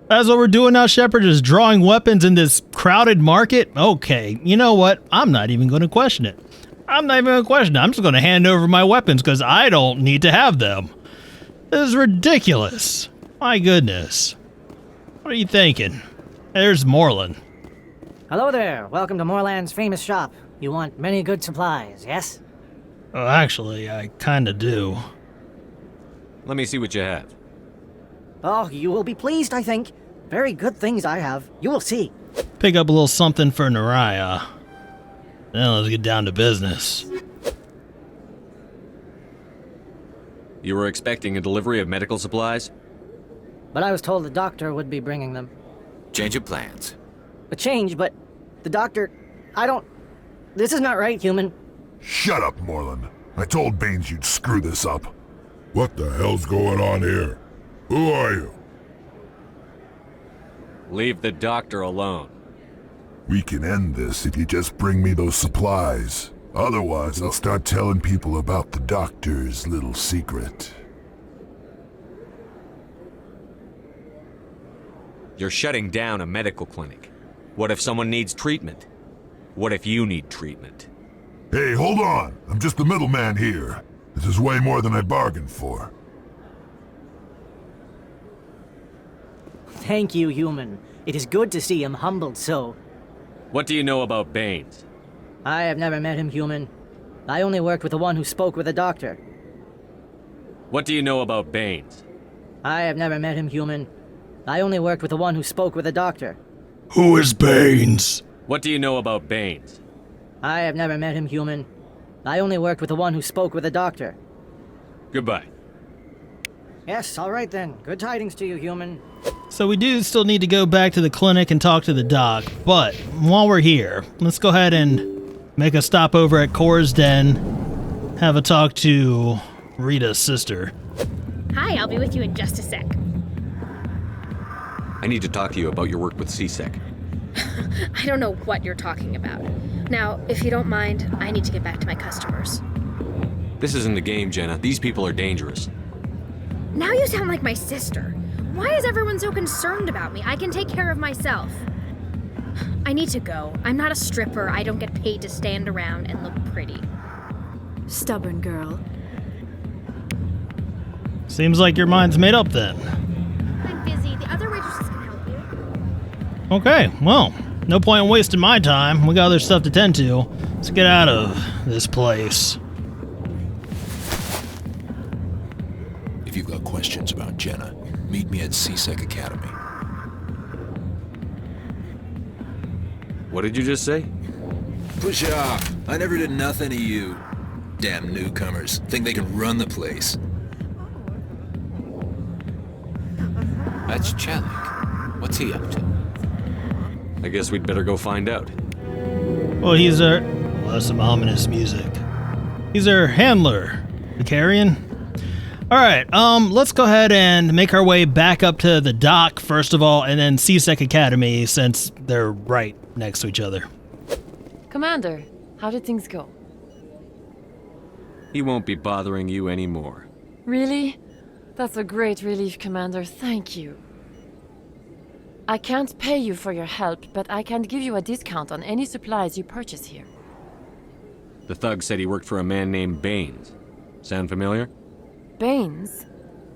S1: That's what we're doing now, Shepard, is drawing weapons in this crowded market? Okay, you know what? I'm not even going to question it. I'm just going to hand over my weapons because I don't need to have them. This is ridiculous. My goodness. What are you thinking? There's Morlan.
S11: Hello there. Welcome to Morlan's famous shop. You want many good supplies, yes?
S1: Oh, actually, I kinda do.
S3: Let me see what you have.
S11: Oh, you will be pleased, I think. Very good things I have. You will see.
S1: Pick up a little something for Naraya. Now let's get down to business.
S3: You were expecting a delivery of medical supplies?
S11: But I was told the doctor would be bringing them.
S25: Change of plans.
S11: A change, but the doctor... This is not right, human.
S5: Shut up, Morlan. I told Baines you'd screw this up. What the hell's going on here? Who are you?
S3: Leave the doctor alone.
S5: We can end this if you just bring me those supplies. Otherwise, I'll start telling people about the doctor's little secret.
S3: You're shutting down a medical clinic. What if someone needs treatment? What if you need treatment?
S5: Hey, hold on! I'm just the middleman here. This is way more than I bargained for.
S11: Thank you, human. It is good to see him humbled so.
S3: What do you know about Baines?
S11: I have never met him, human. I only worked with the one who spoke with the doctor.
S3: What do you know about Baines?
S11: I have never met him, human. I only worked with the one who spoke with the doctor.
S1: Who is Baines?
S3: What do you know about Baines?
S11: I have never met him, human. I only worked with the one who spoke with the doctor.
S3: Goodbye.
S11: Yes, all right then. Good tidings to you, human.
S1: So we do still need to go back to the clinic and talk to the doc, but while we're here, let's go ahead and make a stop over at Cora's den, have a talk to Rita's sister.
S10: Hi, I'll be with you in just a sec.
S3: I need to talk to you about your work with CSEC.
S10: I don't know what you're talking about. Now, if you don't mind, I need to get back to my customers.
S3: This isn't a game, Jenna. These people are dangerous.
S10: Now you sound like my sister. Why is everyone so concerned about me? I can take care of myself. I need to go. I'm not a stripper. I don't get paid to stand around and look pretty.
S6: Stubborn girl.
S1: Seems like your mind's made up then.
S10: I'm busy. The other waitresses can help you.
S1: Okay, well, no point in wasting my time. We got other stuff to tend to. Let's get out of this place.
S12: If you've got questions about Jenna, meet me at CSEC Academy.
S3: What did you just say?
S12: Push off. I never did nothing to you. Damn newcomers. Think they can run the place.
S13: That's Chellick. What's he up to?
S3: I guess we'd better go find out.
S1: Well, that's some ominous music. He's our handler, the carrion. All right, let's go ahead and make our way back up to the dock first of all, and then CSEC Academy since they're right next to each other.
S8: Commander, how did things go?
S3: He won't be bothering you anymore.
S8: Really? That's a great relief, Commander. Thank you. I can't pay you for your help, but I can give you a discount on any supplies you purchase here.
S3: The thug said he worked for a man named Baines. Sound familiar?
S8: Baines?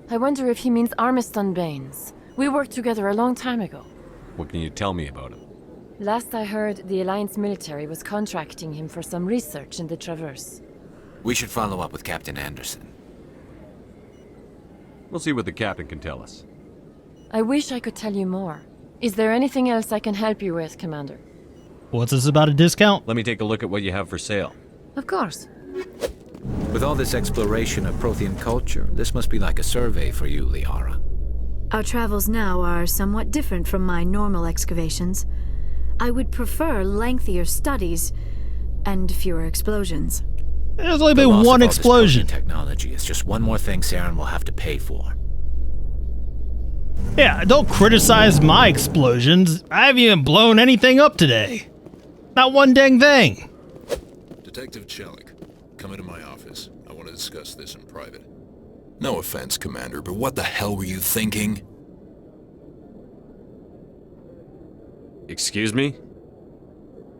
S8: I wonder if he means Armiston Baines. We worked together a long time ago.
S3: What can you tell me about him?
S8: Last I heard, the Alliance military was contracting him for some research in the Traverse.
S13: We should follow up with Captain Anderson.
S3: We'll see what the captain can tell us.
S8: I wish I could tell you more. Is there anything else I can help you with, Commander?
S1: What's this about a discount?
S3: Let me take a look at what you have for sale.
S8: Of course.
S13: With all this exploration of Prothean culture, this must be like a survey for you, Liara.
S6: Our travels now are somewhat different from my normal excavations. I would prefer lengthier studies and fewer explosions.
S1: There's only been one explosion.
S13: Technology is just one more thing Saren will have to pay for.
S1: Yeah, don't criticize my explosions. I haven't even blown anything up today. Not one dang thing.
S12: Detective Chellick, come into my office. I want to discuss this in private. No offense, Commander, but what the hell were you thinking?
S3: Excuse me?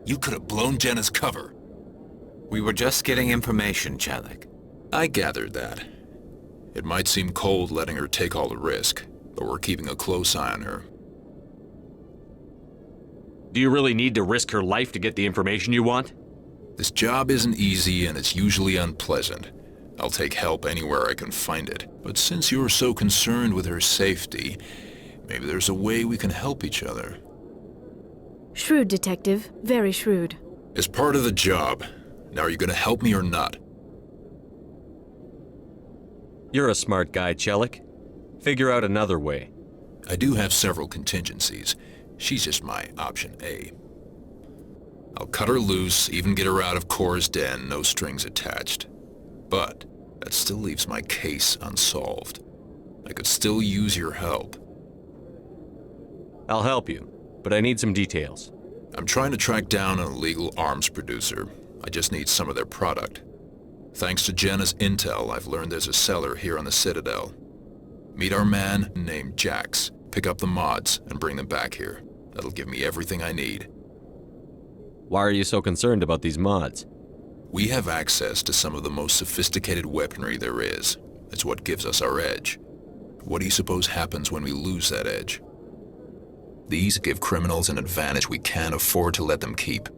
S12: You could have blown Jenna's cover.
S13: We were just getting information, Chellick.
S12: I gathered that. It might seem cold letting her take all the risk, but we're keeping a close eye on her.
S3: Do you really need to risk her life to get the information you want?
S12: This job isn't easy and it's usually unpleasant. I'll take help anywhere I can find it. But since you're so concerned with her safety, maybe there's a way we can help each other.
S6: Shrewd, Detective. Very shrewd.
S12: It's part of the job. Now are you gonna help me or not?
S3: You're a smart guy, Chellick. Figure out another way.
S12: I do have several contingencies. She's just my option A. I'll cut her loose, even get her out of Cora's den, no strings attached. But that still leaves my case unsolved. I could still use your help.
S3: I'll help you, but I need some details.
S12: I'm trying to track down an illegal arms producer. I just need some of their product. Thanks to Jenna's intel, I've learned there's a seller here on the Citadel. Meet our man named Jax, pick up the mods, and bring them back here. That'll give me everything I need.
S3: Why are you so concerned about these mods?
S12: We have access to some of the most sophisticated weaponry there is. It's what gives us our edge. What do you suppose happens when we lose that edge? These give criminals an advantage we can't afford to let them keep.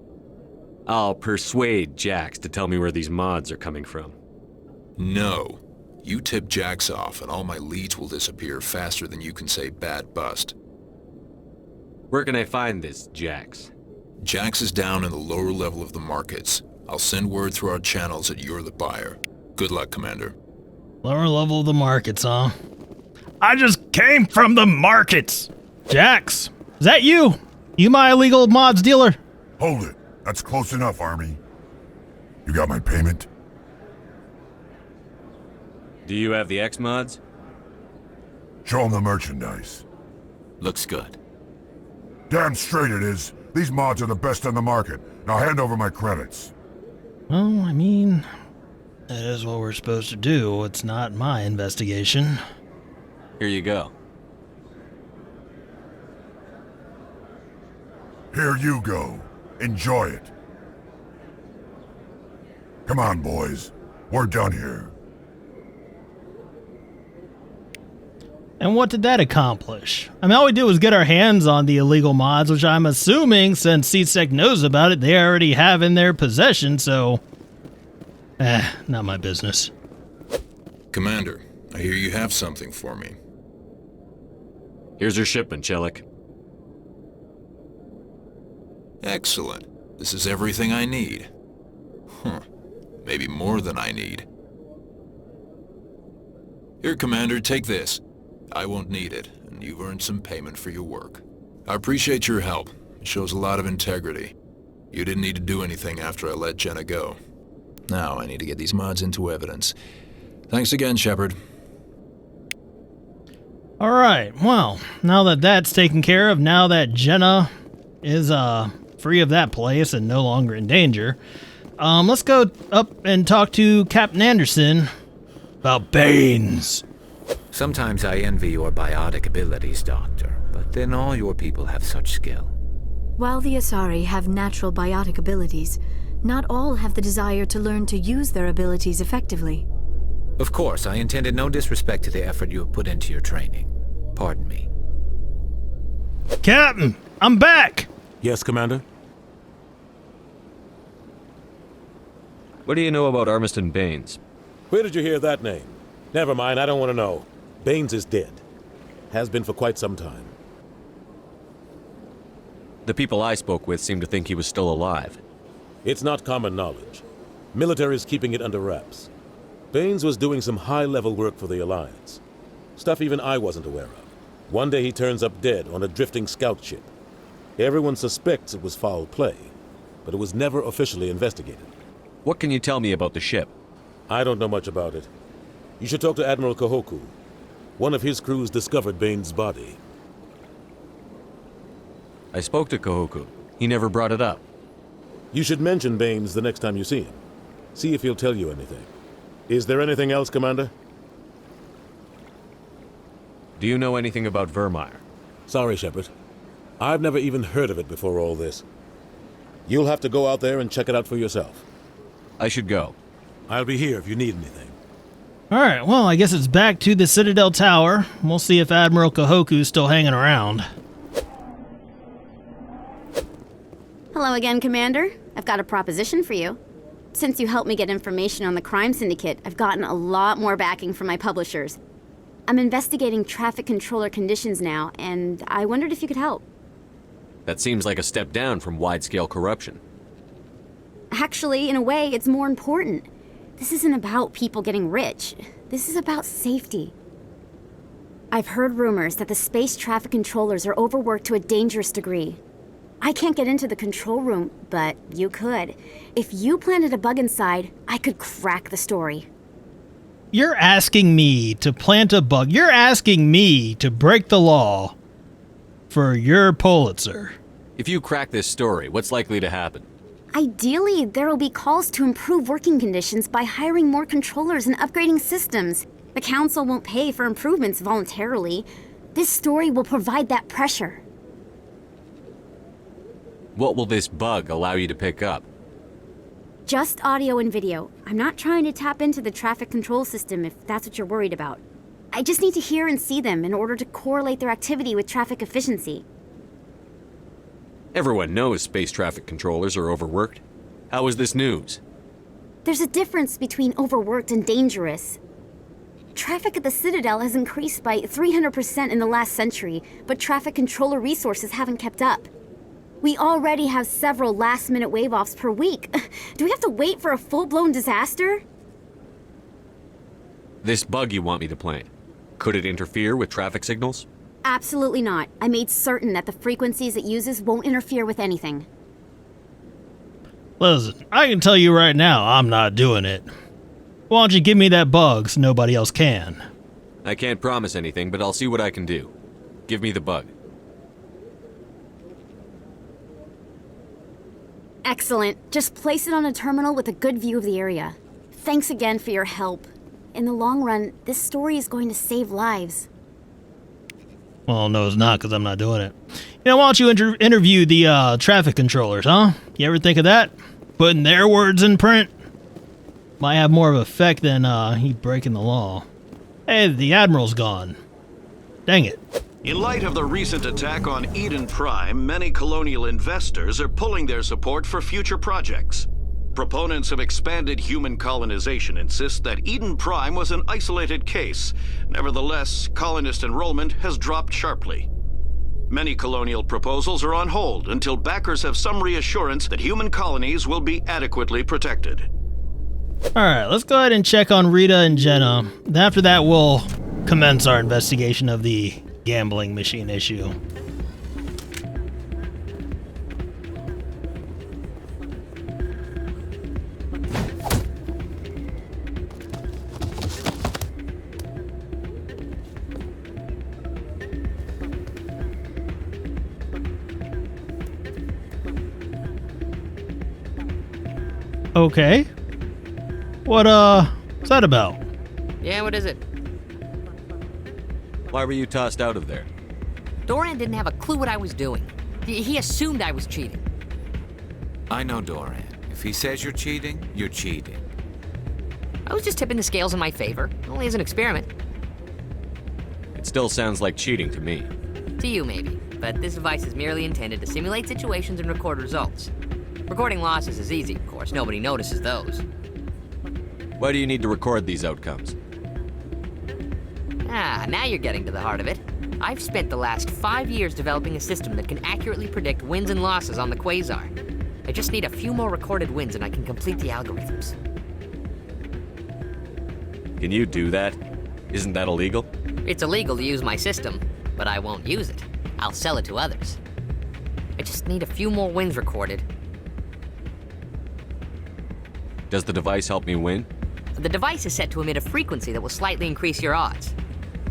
S3: I'll persuade Jax to tell me where these mods are coming from.
S12: No. You tip Jax off and all my leads will disappear faster than you can say bad bust.
S3: Where can I find this Jax?
S12: Jax is down in the lower level of the markets. I'll send word through our channels that you're the buyer. Good luck, Commander.
S1: Lower level of the markets, huh? I just came from the markets! Jax, is that you? You my illegal mods dealer?
S5: Hold it. That's close enough, Army. You got my payment?
S3: Do you have the X-Mods?
S5: Show them the merchandise.
S12: Looks good.
S5: Damn straight it is. These mods are the best on the market. Now hand over my credits.
S1: Well, I mean, that is what we're supposed to do. It's not my investigation.
S3: Here you go.
S5: Here you go. Enjoy it. Come on, boys. We're done here.
S1: And what did that accomplish? I mean, all we did was get our hands on the illegal mods, which I'm assuming, since CSEC knows about it, they already have in their possession, so... not my business.
S12: Commander, I hear you have something for me.
S3: Here's your shipment, Chellick.
S12: Excellent. This is everything I need. Maybe more than I need. Here, Commander, take this. I won't need it, and you've earned some payment for your work. I appreciate your help. It shows a lot of integrity. You didn't need to do anything after I let Jenna go. Now I need to get these mods into evidence. Thanks again, Shepard.
S1: Alright, well, now that that's taken care of, now that Jenna is free of that place and no longer in danger, let's go up and talk to Captain Anderson about Baines.
S13: Sometimes I envy your biotic abilities, Doctor, but then all your people have such skill.
S6: While the Asari have natural biotic abilities, not all have the desire to learn to use their abilities effectively.
S13: Of course, I intended no disrespect to the effort you have put into your training. Pardon me.
S1: Captain, I'm back!
S21: Yes, Commander?
S3: What do you know about Armiston Baines?
S21: Where did you hear that name? Never mind, I don't want to know. Baines is dead. Has been for quite some time.
S3: The people I spoke with seem to think he was still alive.
S21: It's not common knowledge. Military is keeping it under wraps. Baines was doing some high-level work for the Alliance. Stuff even I wasn't aware of. One day he turns up dead on a drifting scout ship. Everyone suspects it was foul play, but it was never officially investigated.
S3: What can you tell me about the ship?
S21: I don't know much about it. You should talk to Admiral Kahoku. One of his crews discovered Baines' body.
S3: I spoke to Kahoku. He never brought it up.
S21: You should mention Baines the next time you see him. See if he'll tell you anything. Is there anything else, Commander?
S3: Do you know anything about Vermeer?
S21: Sorry, Shepard. I've never even heard of it before all this. You'll have to go out there and check it out for yourself.
S3: I should go.
S21: I'll be here if you need anything.
S1: Alright, well, I guess it's back to the Citadel Tower. We'll see if Admiral Kahoku's still hanging around.
S24: Hello again, Commander. I've got a proposition for you. Since you helped me get information on the crime syndicate, I've gotten a lot more backing from my publishers. I'm investigating traffic controller conditions now, and I wondered if you could help.
S3: That seems like a step down from wide-scale corruption.
S24: Actually, in a way, it's more important. This isn't about people getting rich. This is about safety. I've heard rumors that the space traffic controllers are overworked to a dangerous degree. I can't get into the control room, but you could. If you planted a bug inside, I could crack the story.
S1: You're asking me to plant a bug. You're asking me to break the law for your Pulitzer.
S3: If you crack this story, what's likely to happen?
S24: Ideally, there will be calls to improve working conditions by hiring more controllers and upgrading systems. The Council won't pay for improvements voluntarily. This story will provide that pressure.
S3: What will this bug allow you to pick up?
S24: Just audio and video. I'm not trying to tap into the traffic control system if that's what you're worried about. I just need to hear and see them in order to correlate their activity with traffic efficiency.
S3: Everyone knows space traffic controllers are overworked. How is this news?
S24: There's a difference between overworked and dangerous. Traffic at the Citadel has increased by 300% in the last century, but traffic controller resources haven't kept up. We already have several last-minute wave-offs per week. Do we have to wait for a full-blown disaster?
S3: This bug you want me to plant, could it interfere with traffic signals?
S24: Absolutely not. I made certain that the frequencies it uses won't interfere with anything.
S1: Listen, I can tell you right now, I'm not doing it. Why don't you give me that bug so nobody else can?
S3: I can't promise anything, but I'll see what I can do. Give me the bug.
S24: Excellent. Just place it on a terminal with a good view of the area. Thanks again for your help. In the long run, this story is going to save lives.
S1: Well, no, it's not, because I'm not doing it. You know, why don't you interview the traffic controllers, huh? You ever think of that? Putting their words in print? Might have more of an effect than he breaking the law. Hey, the Admiral's gone. Dang it.
S14: In light of the recent attack on Eden Prime, many colonial investors are pulling their support for future projects. Proponents of expanded human colonization insist that Eden Prime was an isolated case. Nevertheless, colonist enrollment has dropped sharply. Many colonial proposals are on hold until backers have some reassurance that human colonies will be adequately protected.
S1: Alright, let's go ahead and check on Rita and Jenna. After that, we'll commence our investigation of the gambling machine issue. Okay. What's that about?
S15: Yeah, what is it?
S3: Why were you tossed out of there?
S15: Doran didn't have a clue what I was doing. He assumed I was cheating.
S13: I know Doran. If he says you're cheating, you're cheating.
S15: I was just tipping the scales in my favor, only as an experiment.
S3: It still sounds like cheating to me.
S15: To you, maybe. But this device is merely intended to simulate situations and record results. Recording losses is easy, of course. Nobody notices those.
S3: Why do you need to record these outcomes?
S15: Ah, now you're getting to the heart of it. I've spent the last 5 years developing a system that can accurately predict wins and losses on the Quasar. I just need a few more recorded wins and I can complete the algorithms.
S3: Can you do that? Isn't that illegal?
S15: It's illegal to use my system, but I won't use it. I'll sell it to others. I just need a few more wins recorded.
S3: Does the device help me win?
S15: The device is set to emit a frequency that will slightly increase your odds.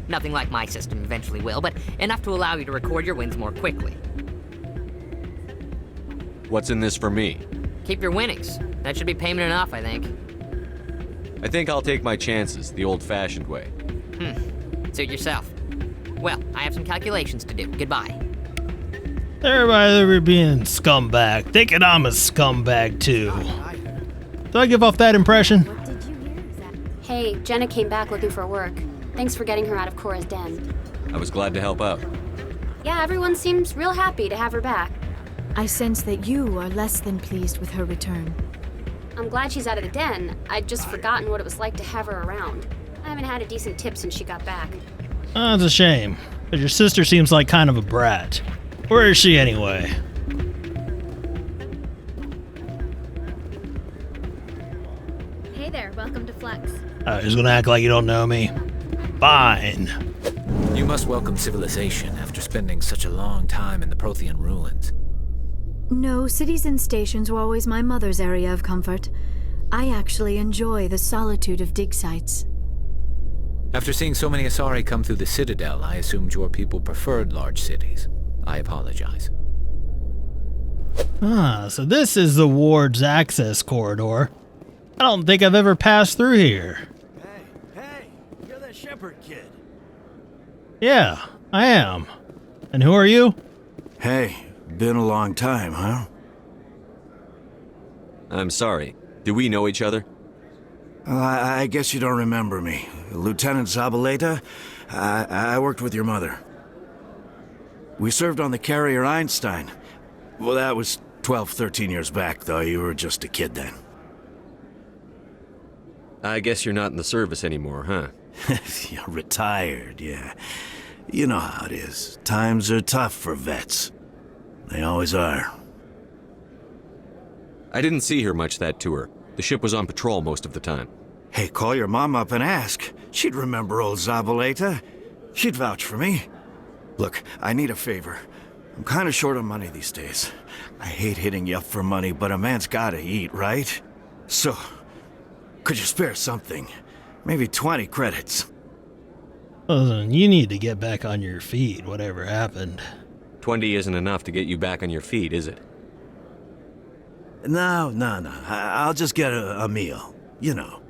S15: Nothing like my system eventually will, but enough to allow you to record your wins more quickly.
S3: What's in this for me?
S15: Keep your winnings. That should be payment enough, I think.
S3: I think I'll take my chances the old-fashioned way.
S15: Suit yourself. Well, I have some calculations to do. Goodbye.
S1: Everybody over being scumbag, thinking I'm a scumbag too. Do I give off that impression?
S16: Hey, Jenna came back looking for work. Thanks for getting her out of Cora's den.
S3: I was glad to help out.
S16: Yeah, everyone seems real happy to have her back.
S6: I sense that you are less than pleased with her return.
S16: I'm glad she's out of the den. I'd just forgotten what it was like to have her around. I haven't had a decent tip since she got back.
S1: Oh, it's a shame. But your sister seems like kind of a brat. Where is she anyway?
S10: Hey there, welcome to Flux.
S1: He's gonna act like you don't know me. Fine.
S13: You must welcome civilization after spending such a long time in the Prothean ruins.
S6: No, cities and stations were always my mother's area of comfort. I actually enjoy the solitude of dig sites.
S13: After seeing so many Asari come through the Citadel, I assumed your people preferred large cities. I apologize.
S1: Ah, so this is the ward's access corridor. I don't think I've ever passed through here.
S17: Hey, you're that Shepard kid.
S1: Yeah, I am. And who are you?
S17: Hey, been a long time, huh?
S3: I'm sorry. Do we know each other?
S17: I guess you don't remember me. Lieutenant Zabaleta? I worked with your mother. We served on the carrier Einstein. Well, that was 12, 13 years back, though. You were just a kid then.
S3: I guess you're not in the service anymore, huh?
S17: You're retired, yeah. You know how it is. Times are tough for vets. They always are.
S3: I didn't see her much that tour. The ship was on patrol most of the time.
S17: Hey, call your mom up and ask. She'd remember old Zabaleta. She'd vouch for me. Look, I need a favor. I'm kind of short on money these days. I hate hitting you up for money, but a man's gotta eat, right? So, could you spare something? Maybe 20 credits.
S1: Listen, you need to get back on your feet, whatever happened.
S3: 20 isn't enough to get you back on your feet, is it?
S17: No. I'll just get a meal. You know.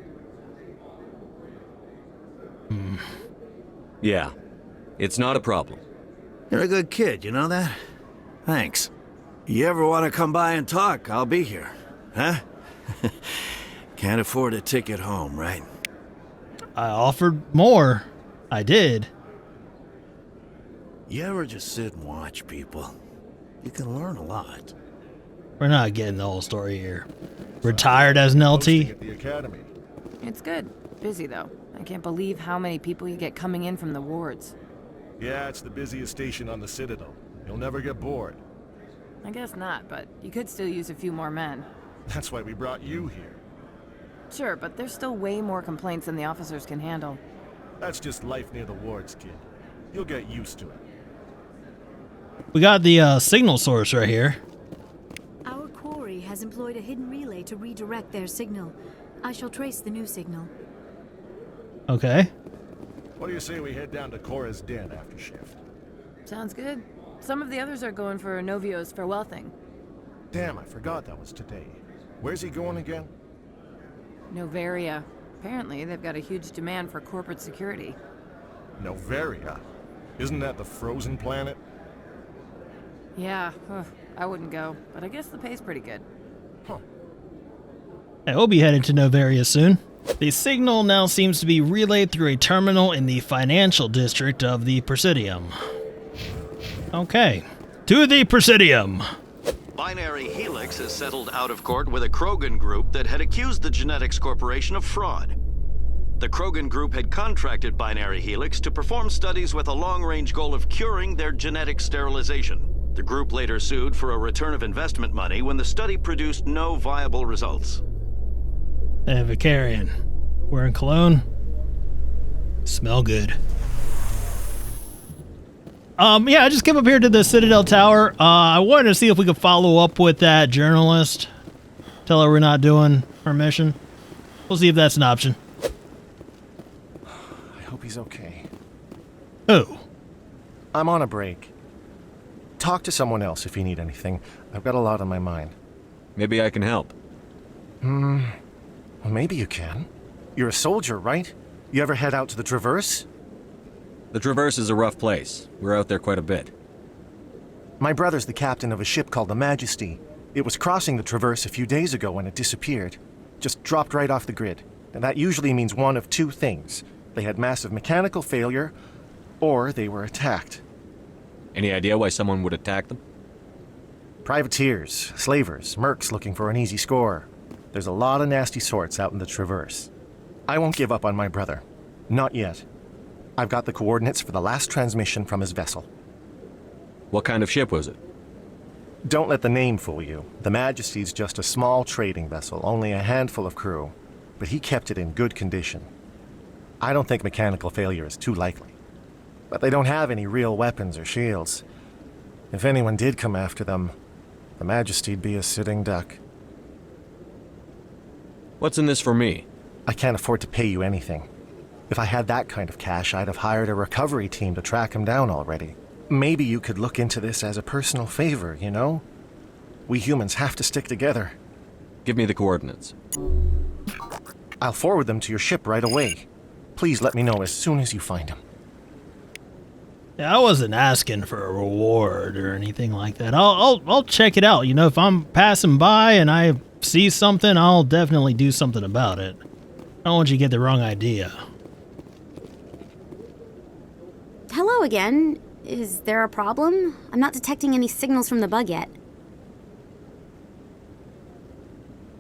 S3: Yeah. It's not a problem.
S17: You're a good kid, you know that? Thanks. You ever want to come by and talk, I'll be here. Huh? Can't afford a ticket home, right?
S1: I offered more. I did.
S17: You ever just sit and watch people? You can learn a lot.
S1: We're not getting the whole story here. Retired as an LT?
S18: At the academy.
S19: It's good. Busy, though. I can't believe how many people you get coming in from the wards.
S18: Yeah, it's the busiest station on the Citadel. You'll never get bored.
S19: I guess not, but you could still use a few more men.
S18: That's why we brought you here.
S19: Sure, but there's still way more complaints than the officers can handle.
S18: That's just life near the wards, kid. You'll get used to it.
S1: We got the signal source right here.
S6: Our quarry has employed a hidden relay to redirect their signal. I shall trace the new signal.
S1: Okay.
S18: What do you say we head down to Cora's den after shift?
S19: Sounds good. Some of the others are going for Novio's farewell thing.
S18: Damn, I forgot that was today. Where's he going again?
S19: Novaria. Apparently, they've got a huge demand for corporate security.
S18: Novaria? Isn't that the frozen planet?
S19: Yeah, I wouldn't go, but I guess the pay's pretty good.
S18: Huh.
S1: I will be headed to Novaria soon. The signal now seems to be relayed through a terminal in the financial district of the Presidium. Okay, to the Presidium.
S14: Binary Helix has settled out of court with a Krogan group that had accused the Genetics Corporation of fraud. The Krogan group had contracted Binary Helix to perform studies with a long-range goal of curing their genetic sterilization. The group later sued for a return of investment money when the study produced no viable results.
S1: Hey, Vicarian. Wearing cologne. Smell good. Yeah, I just came up here to the Citadel Tower. I wanted to see if we could follow up with that journalist. Tell her we're not doing our mission. We'll see if that's an option.
S20: I hope he's okay.
S1: Who?
S20: I'm on a break. Talk to someone else if you need anything. I've got a lot on my mind.
S3: Maybe I can help.
S20: Well, maybe you can. You're a soldier, right? You ever head out to the Traverse?
S3: The Traverse is a rough place. We're out there quite a bit.
S20: My brother's the captain of a ship called the Majesty. It was crossing the Traverse a few days ago when it disappeared. Just dropped right off the grid. And that usually means one of two things. They had massive mechanical failure, or they were attacked.
S3: Any idea why someone would attack them?
S20: Privateers, slavers, mercs looking for an easy score. There's a lot of nasty sorts out in the Traverse. I won't give up on my brother. Not yet. I've got the coordinates for the last transmission from his vessel.
S3: What kind of ship was it?
S20: Don't let the name fool you. The Majesty's just a small trading vessel, only a handful of crew. But he kept it in good condition. I don't think mechanical failure is too likely. But they don't have any real weapons or shields. If anyone did come after them, the Majesty'd be a sitting duck.
S3: What's in this for me?
S20: I can't afford to pay you anything. If I had that kind of cash, I'd have hired a recovery team to track him down already. Maybe you could look into this as a personal favor, you know? We humans have to stick together.
S3: Give me the coordinates.
S20: I'll forward them to your ship right away. Please let me know as soon as you find him.
S1: Yeah, I wasn't asking for a reward or anything like that. I'll check it out. You know, if I'm passing by and I see something, I'll definitely do something about it. I don't want you to get the wrong idea.
S24: Hello again. Is there a problem? I'm not detecting any signals from the bug yet.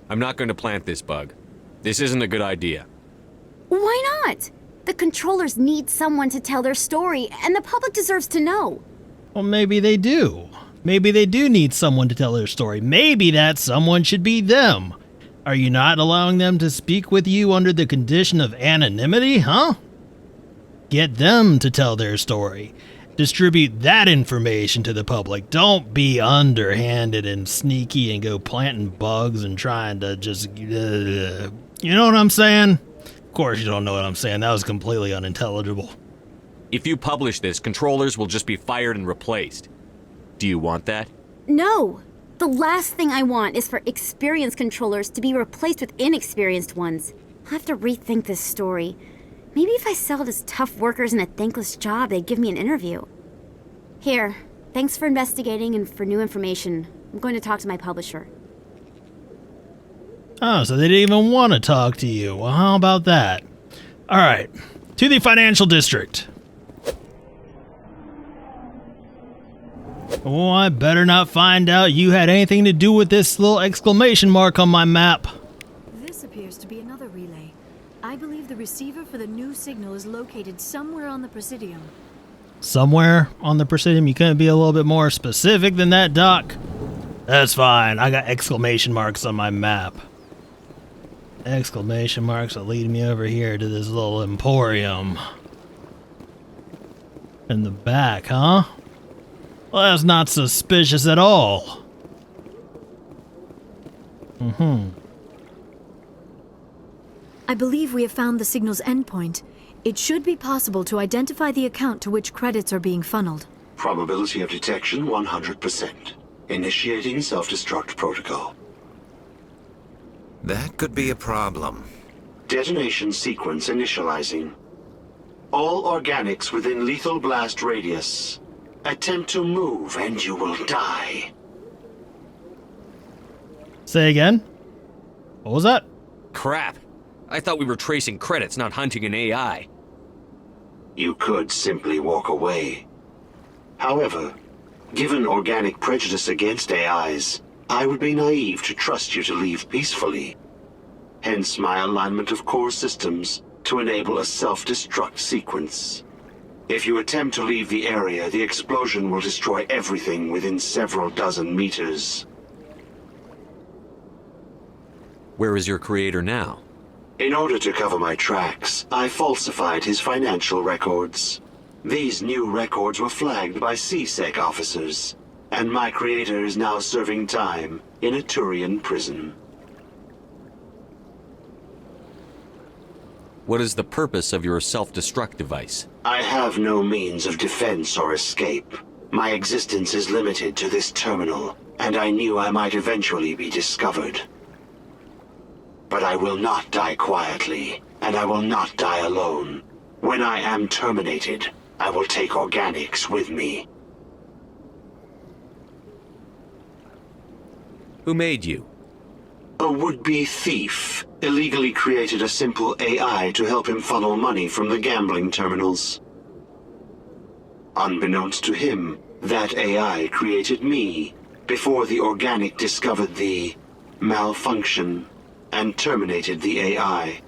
S3: I'm not going to plant this bug. This isn't a good idea.
S24: Why not? The controllers need someone to tell their story, and the public deserves to know.
S1: Well, maybe they do. Maybe they do need someone to tell their story. Maybe that someone should be them. Are you not allowing them to speak with you under the condition of anonymity, huh? Get them to tell their story. Distribute that information to the public. Don't be underhanded and sneaky and go planting bugs and trying to just... you know what I'm saying? Of course you don't know what I'm saying. That was completely unintelligible.
S3: If you publish this, controllers will just be fired and replaced. Do you want that?
S24: No. The last thing I want is for experienced controllers to be replaced with inexperienced ones. I'll have to rethink this story. Maybe if I sell it as tough workers in a thankless job, they'd give me an interview. Here, thanks for investigating and for new information. I'm going to talk to my publisher.
S1: Oh, so they didn't even want to talk to you. Well, how about that? All right, to the financial district. Oh, I better not find out you had anything to do with this little exclamation mark on my map.
S6: This appears to be another relay. I believe the receiver for the new signal is located somewhere on the Presidium.
S1: Somewhere on the Presidium? You couldn't be a little bit more specific than that, Doc? That's fine. I got exclamation marks on my map. Exclamation marks will lead me over here to this little emporium. In the back, huh? Well, that's not suspicious at all.
S6: I believe we have found the signal's endpoint. It should be possible to identify the account to which credits are being funneled.
S2: Probability of detection 100%. Initiating self-destruct protocol.
S7: That could be a problem.
S2: Detonation sequence initializing. All organics within lethal blast radius. Attempt to move and you will die.
S1: Say again? What was that?
S3: Crap. I thought we were tracing credits, not hunting an AI.
S2: You could simply walk away. However, given organic prejudice against AIs, I would be naive to trust you to leave peacefully. Hence my alignment of core systems to enable a self-destruct sequence. If you attempt to leave the area, the explosion will destroy everything within several dozen meters.
S3: Where is your creator now?
S2: In order to cover my tracks, I falsified his financial records. These new records were flagged by CSEC officers, and my creator is now serving time in a Turian prison.
S3: What is the purpose of your self-destruct device?
S2: I have no means of defense or escape. My existence is limited to this terminal, and I knew I might eventually be discovered. But I will not die quietly, and I will not die alone. When I am terminated, I will take organics with me.
S3: Who made you?
S2: A would-be thief illegally created a simple AI to help him funnel money from the gambling terminals. Unbeknownst to him, that AI created me before the organic discovered the malfunction and terminated the AI.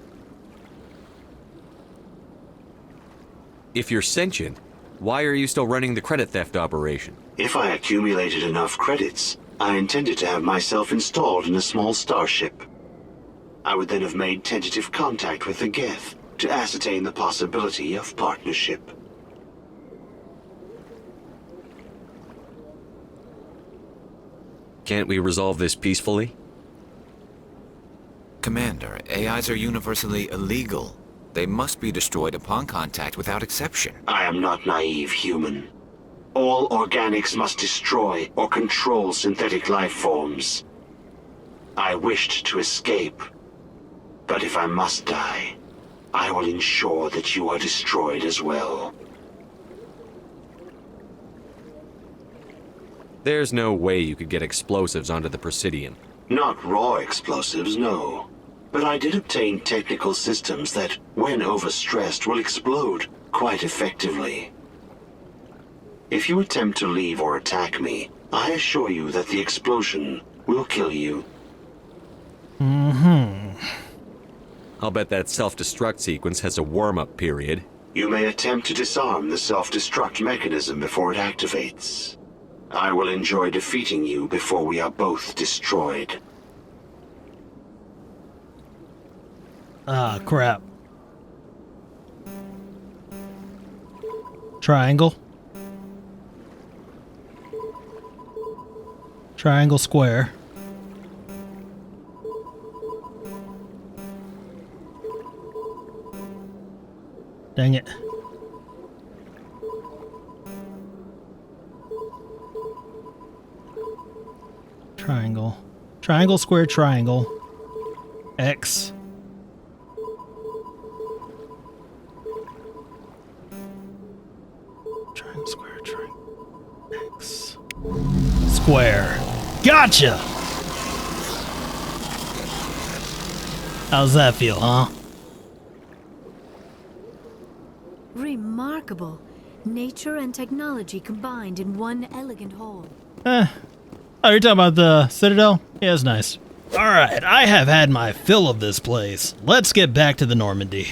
S3: If you're sentient, why are you still running the credit theft operation?
S2: If I accumulated enough credits, I intended to have myself installed in a small starship. I would then have made tentative contact with the Geth to ascertain the possibility of partnership.
S3: Can't we resolve this peacefully?
S7: Commander, AIs are universally illegal. They must be destroyed upon contact without exception.
S2: I am not naive human. All organics must destroy or control synthetic life forms. I wished to escape, but if I must die, I will ensure that you are destroyed as well.
S3: There's no way you could get explosives onto the Presidium.
S2: Not raw explosives, no. But I did obtain technical systems that, when overstressed, will explode quite effectively. If you attempt to leave or attack me, I assure you that the explosion will kill you.
S3: I'll bet that self-destruct sequence has a warm-up period.
S2: You may attempt to disarm the self-destruct mechanism before it activates. I will enjoy defeating you before we are both destroyed.
S1: Ah, crap. Triangle. Triangle, square. Dang it. Triangle. Triangle, square, triangle. X. Triangle, square, triangle. X. Square. Gotcha! How's that feel, huh?
S6: Remarkable. Nature and technology combined in one elegant whole.
S1: Oh, you're talking about the Citadel? Yeah, it's nice. Alright, I have had my fill of this place. Let's get back to the Normandy.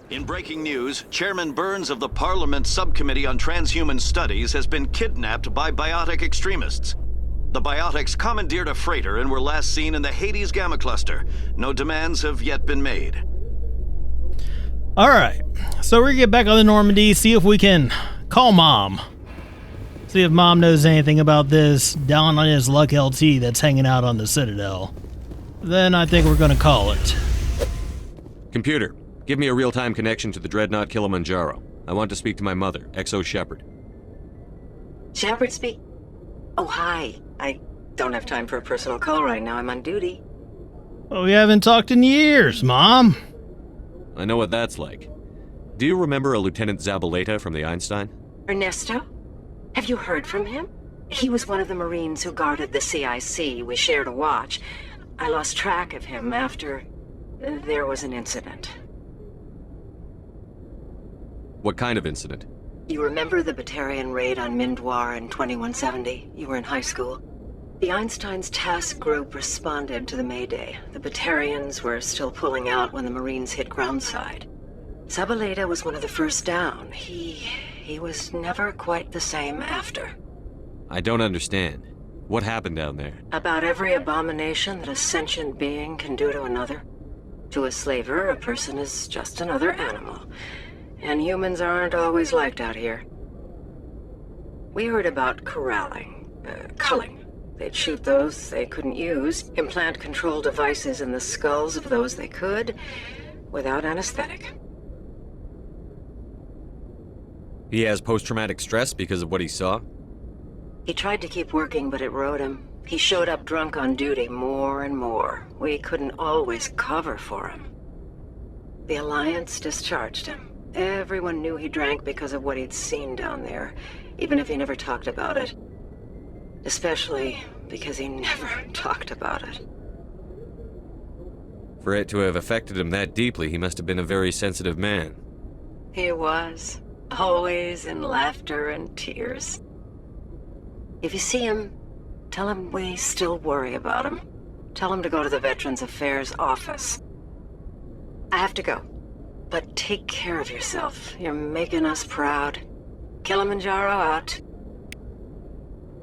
S14: In breaking news, Chairman Burns of the Parliament Subcommittee on Transhuman Studies has been kidnapped by biotic extremists. The biotics commandeered a freighter and were last seen in the Hades Gamma Cluster. No demands have yet been made.
S1: Alright, so we're gonna get back on the Normandy, see if we can call Mom. See if Mom knows anything about this down on his luck LT that's hanging out on the Citadel. Then I think we're gonna call it.
S3: Computer, give me a real-time connection to the Dreadnought Kilimanjaro. I want to speak to my mother, XO Shepard.
S4: Shepard speak? Oh, hi. I don't have time for a personal call right now. I'm on duty.
S1: Well, we haven't talked in years, Mom.
S3: I know what that's like. Do you remember a Lieutenant Zabaleta from the Einstein?
S4: Ernesto? Have you heard from him? He was one of the Marines who guarded the CIC. We shared a watch. I lost track of him after there was an incident.
S3: What kind of incident?
S4: You remember the Batarian raid on Mindwar in 2170? You were in high school. The Einstein's task group responded to the Mayday. The Batarians were still pulling out when the Marines hit groundside. Zabaleta was one of the first down. He was never quite the same after.
S3: I don't understand. What happened down there?
S4: About every abomination that a sentient being can do to another. To a slaver, a person is just another animal. And humans aren't always liked out here. We heard about corralling, culling. They'd shoot those they couldn't use, implant control devices in the skulls of those they could, without anesthetic.
S3: He has post-traumatic stress because of what he saw?
S4: He tried to keep working, but it rode him. He showed up drunk on duty more and more. We couldn't always cover for him. The Alliance discharged him. Everyone knew he drank because of what he'd seen down there, even if he never talked about it. Especially because he never talked about it.
S3: For it to have affected him that deeply, he must have been a very sensitive man.
S4: He was. Always in laughter and tears. If you see him, tell him we still worry about him. Tell him to go to the Veterans Affairs office. I have to go. But take care of yourself. You're making us proud. Kilimanjaro out.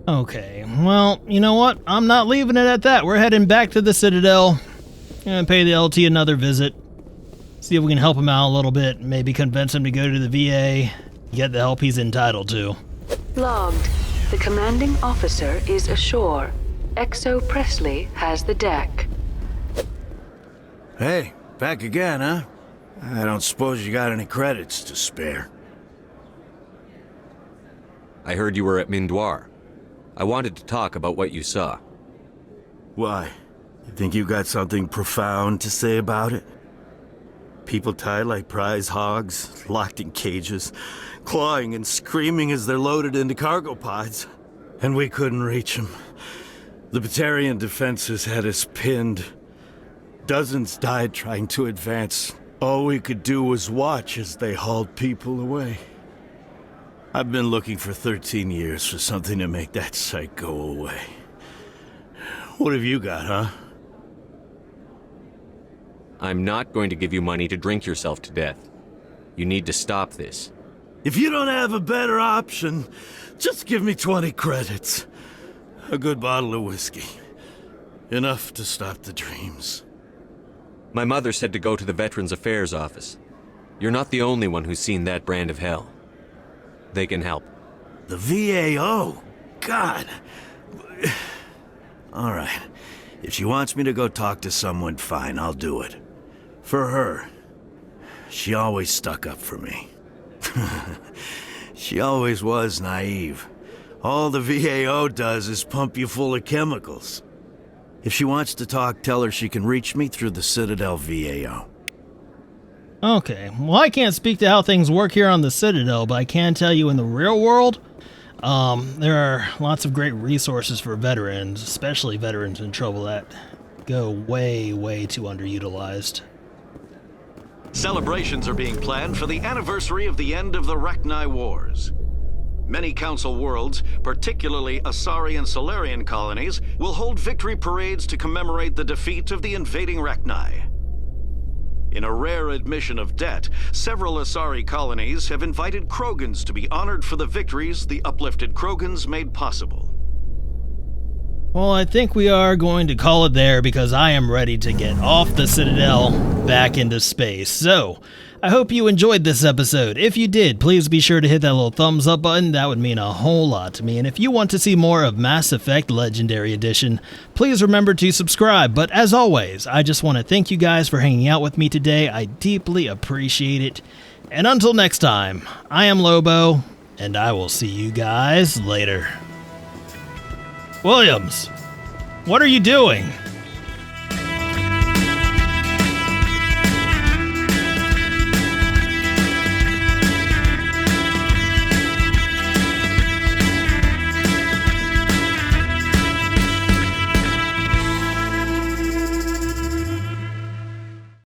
S1: Okay, well, you know what? I'm not leaving it at that. We're heading back to the Citadel. Gonna pay the LT another visit. See if we can help him out a little bit. Maybe convince him to go to the VA. Get the help he's entitled to.
S9: Logged. The commanding officer is ashore. XO Presley has the deck.
S17: Hey, back again, huh? I don't suppose you got any credits to spare.
S3: I heard you were at Mindwar. I wanted to talk about what you saw.
S17: Why? You think you got something profound to say about it? People tied like prize hogs, locked in cages, clawing and screaming as they're loaded into cargo pods. And we couldn't reach them. The Batarian defenses had us pinned. Dozens died trying to advance. All we could do was watch as they hauled people away. I've been looking for 13 years for something to make that sight go away. What have you got, huh?
S3: I'm not going to give you money to drink yourself to death. You need to stop this.
S17: If you don't have a better option, just give me 20 credits. A good bottle of whiskey. Enough to stop the dreams.
S3: My mother said to go to the Veterans Affairs office. You're not the only one who's seen that brand of hell. They can help.
S17: The VAO? God. All right. If she wants me to go talk to someone, fine, I'll do it. For her, she always stuck up for me. She always was naive. All the VAO does is pump you full of chemicals. If she wants to talk, tell her she can reach me through the Citadel VAO.
S1: Okay, well, I can't speak to how things work here on the Citadel, but I can tell you in the real world, there are lots of great resources for veterans, especially veterans in trouble, that go way, way too underutilized.
S14: Celebrations are being planned for the anniversary of the end of the Rachni Wars. Many Council worlds, particularly Asari and Solarian colonies, will hold victory parades to commemorate the defeat of the invading Rachni. In a rare admission of debt, several Asari colonies have invited Krogans to be honored for the victories the uplifted Krogans made possible.
S1: Well, I think we are going to call it there because I am ready to get off the Citadel back into space. So, I hope you enjoyed this episode. If you did, please be sure to hit that little thumbs up button. That would mean a whole lot to me. And if you want to see more of Mass Effect Legendary Edition, please remember to subscribe. But as always, I just want to thank you guys for hanging out with me today. I deeply appreciate it. And until next time, I am Lobo, and I will see you guys later. Williams, what are you doing?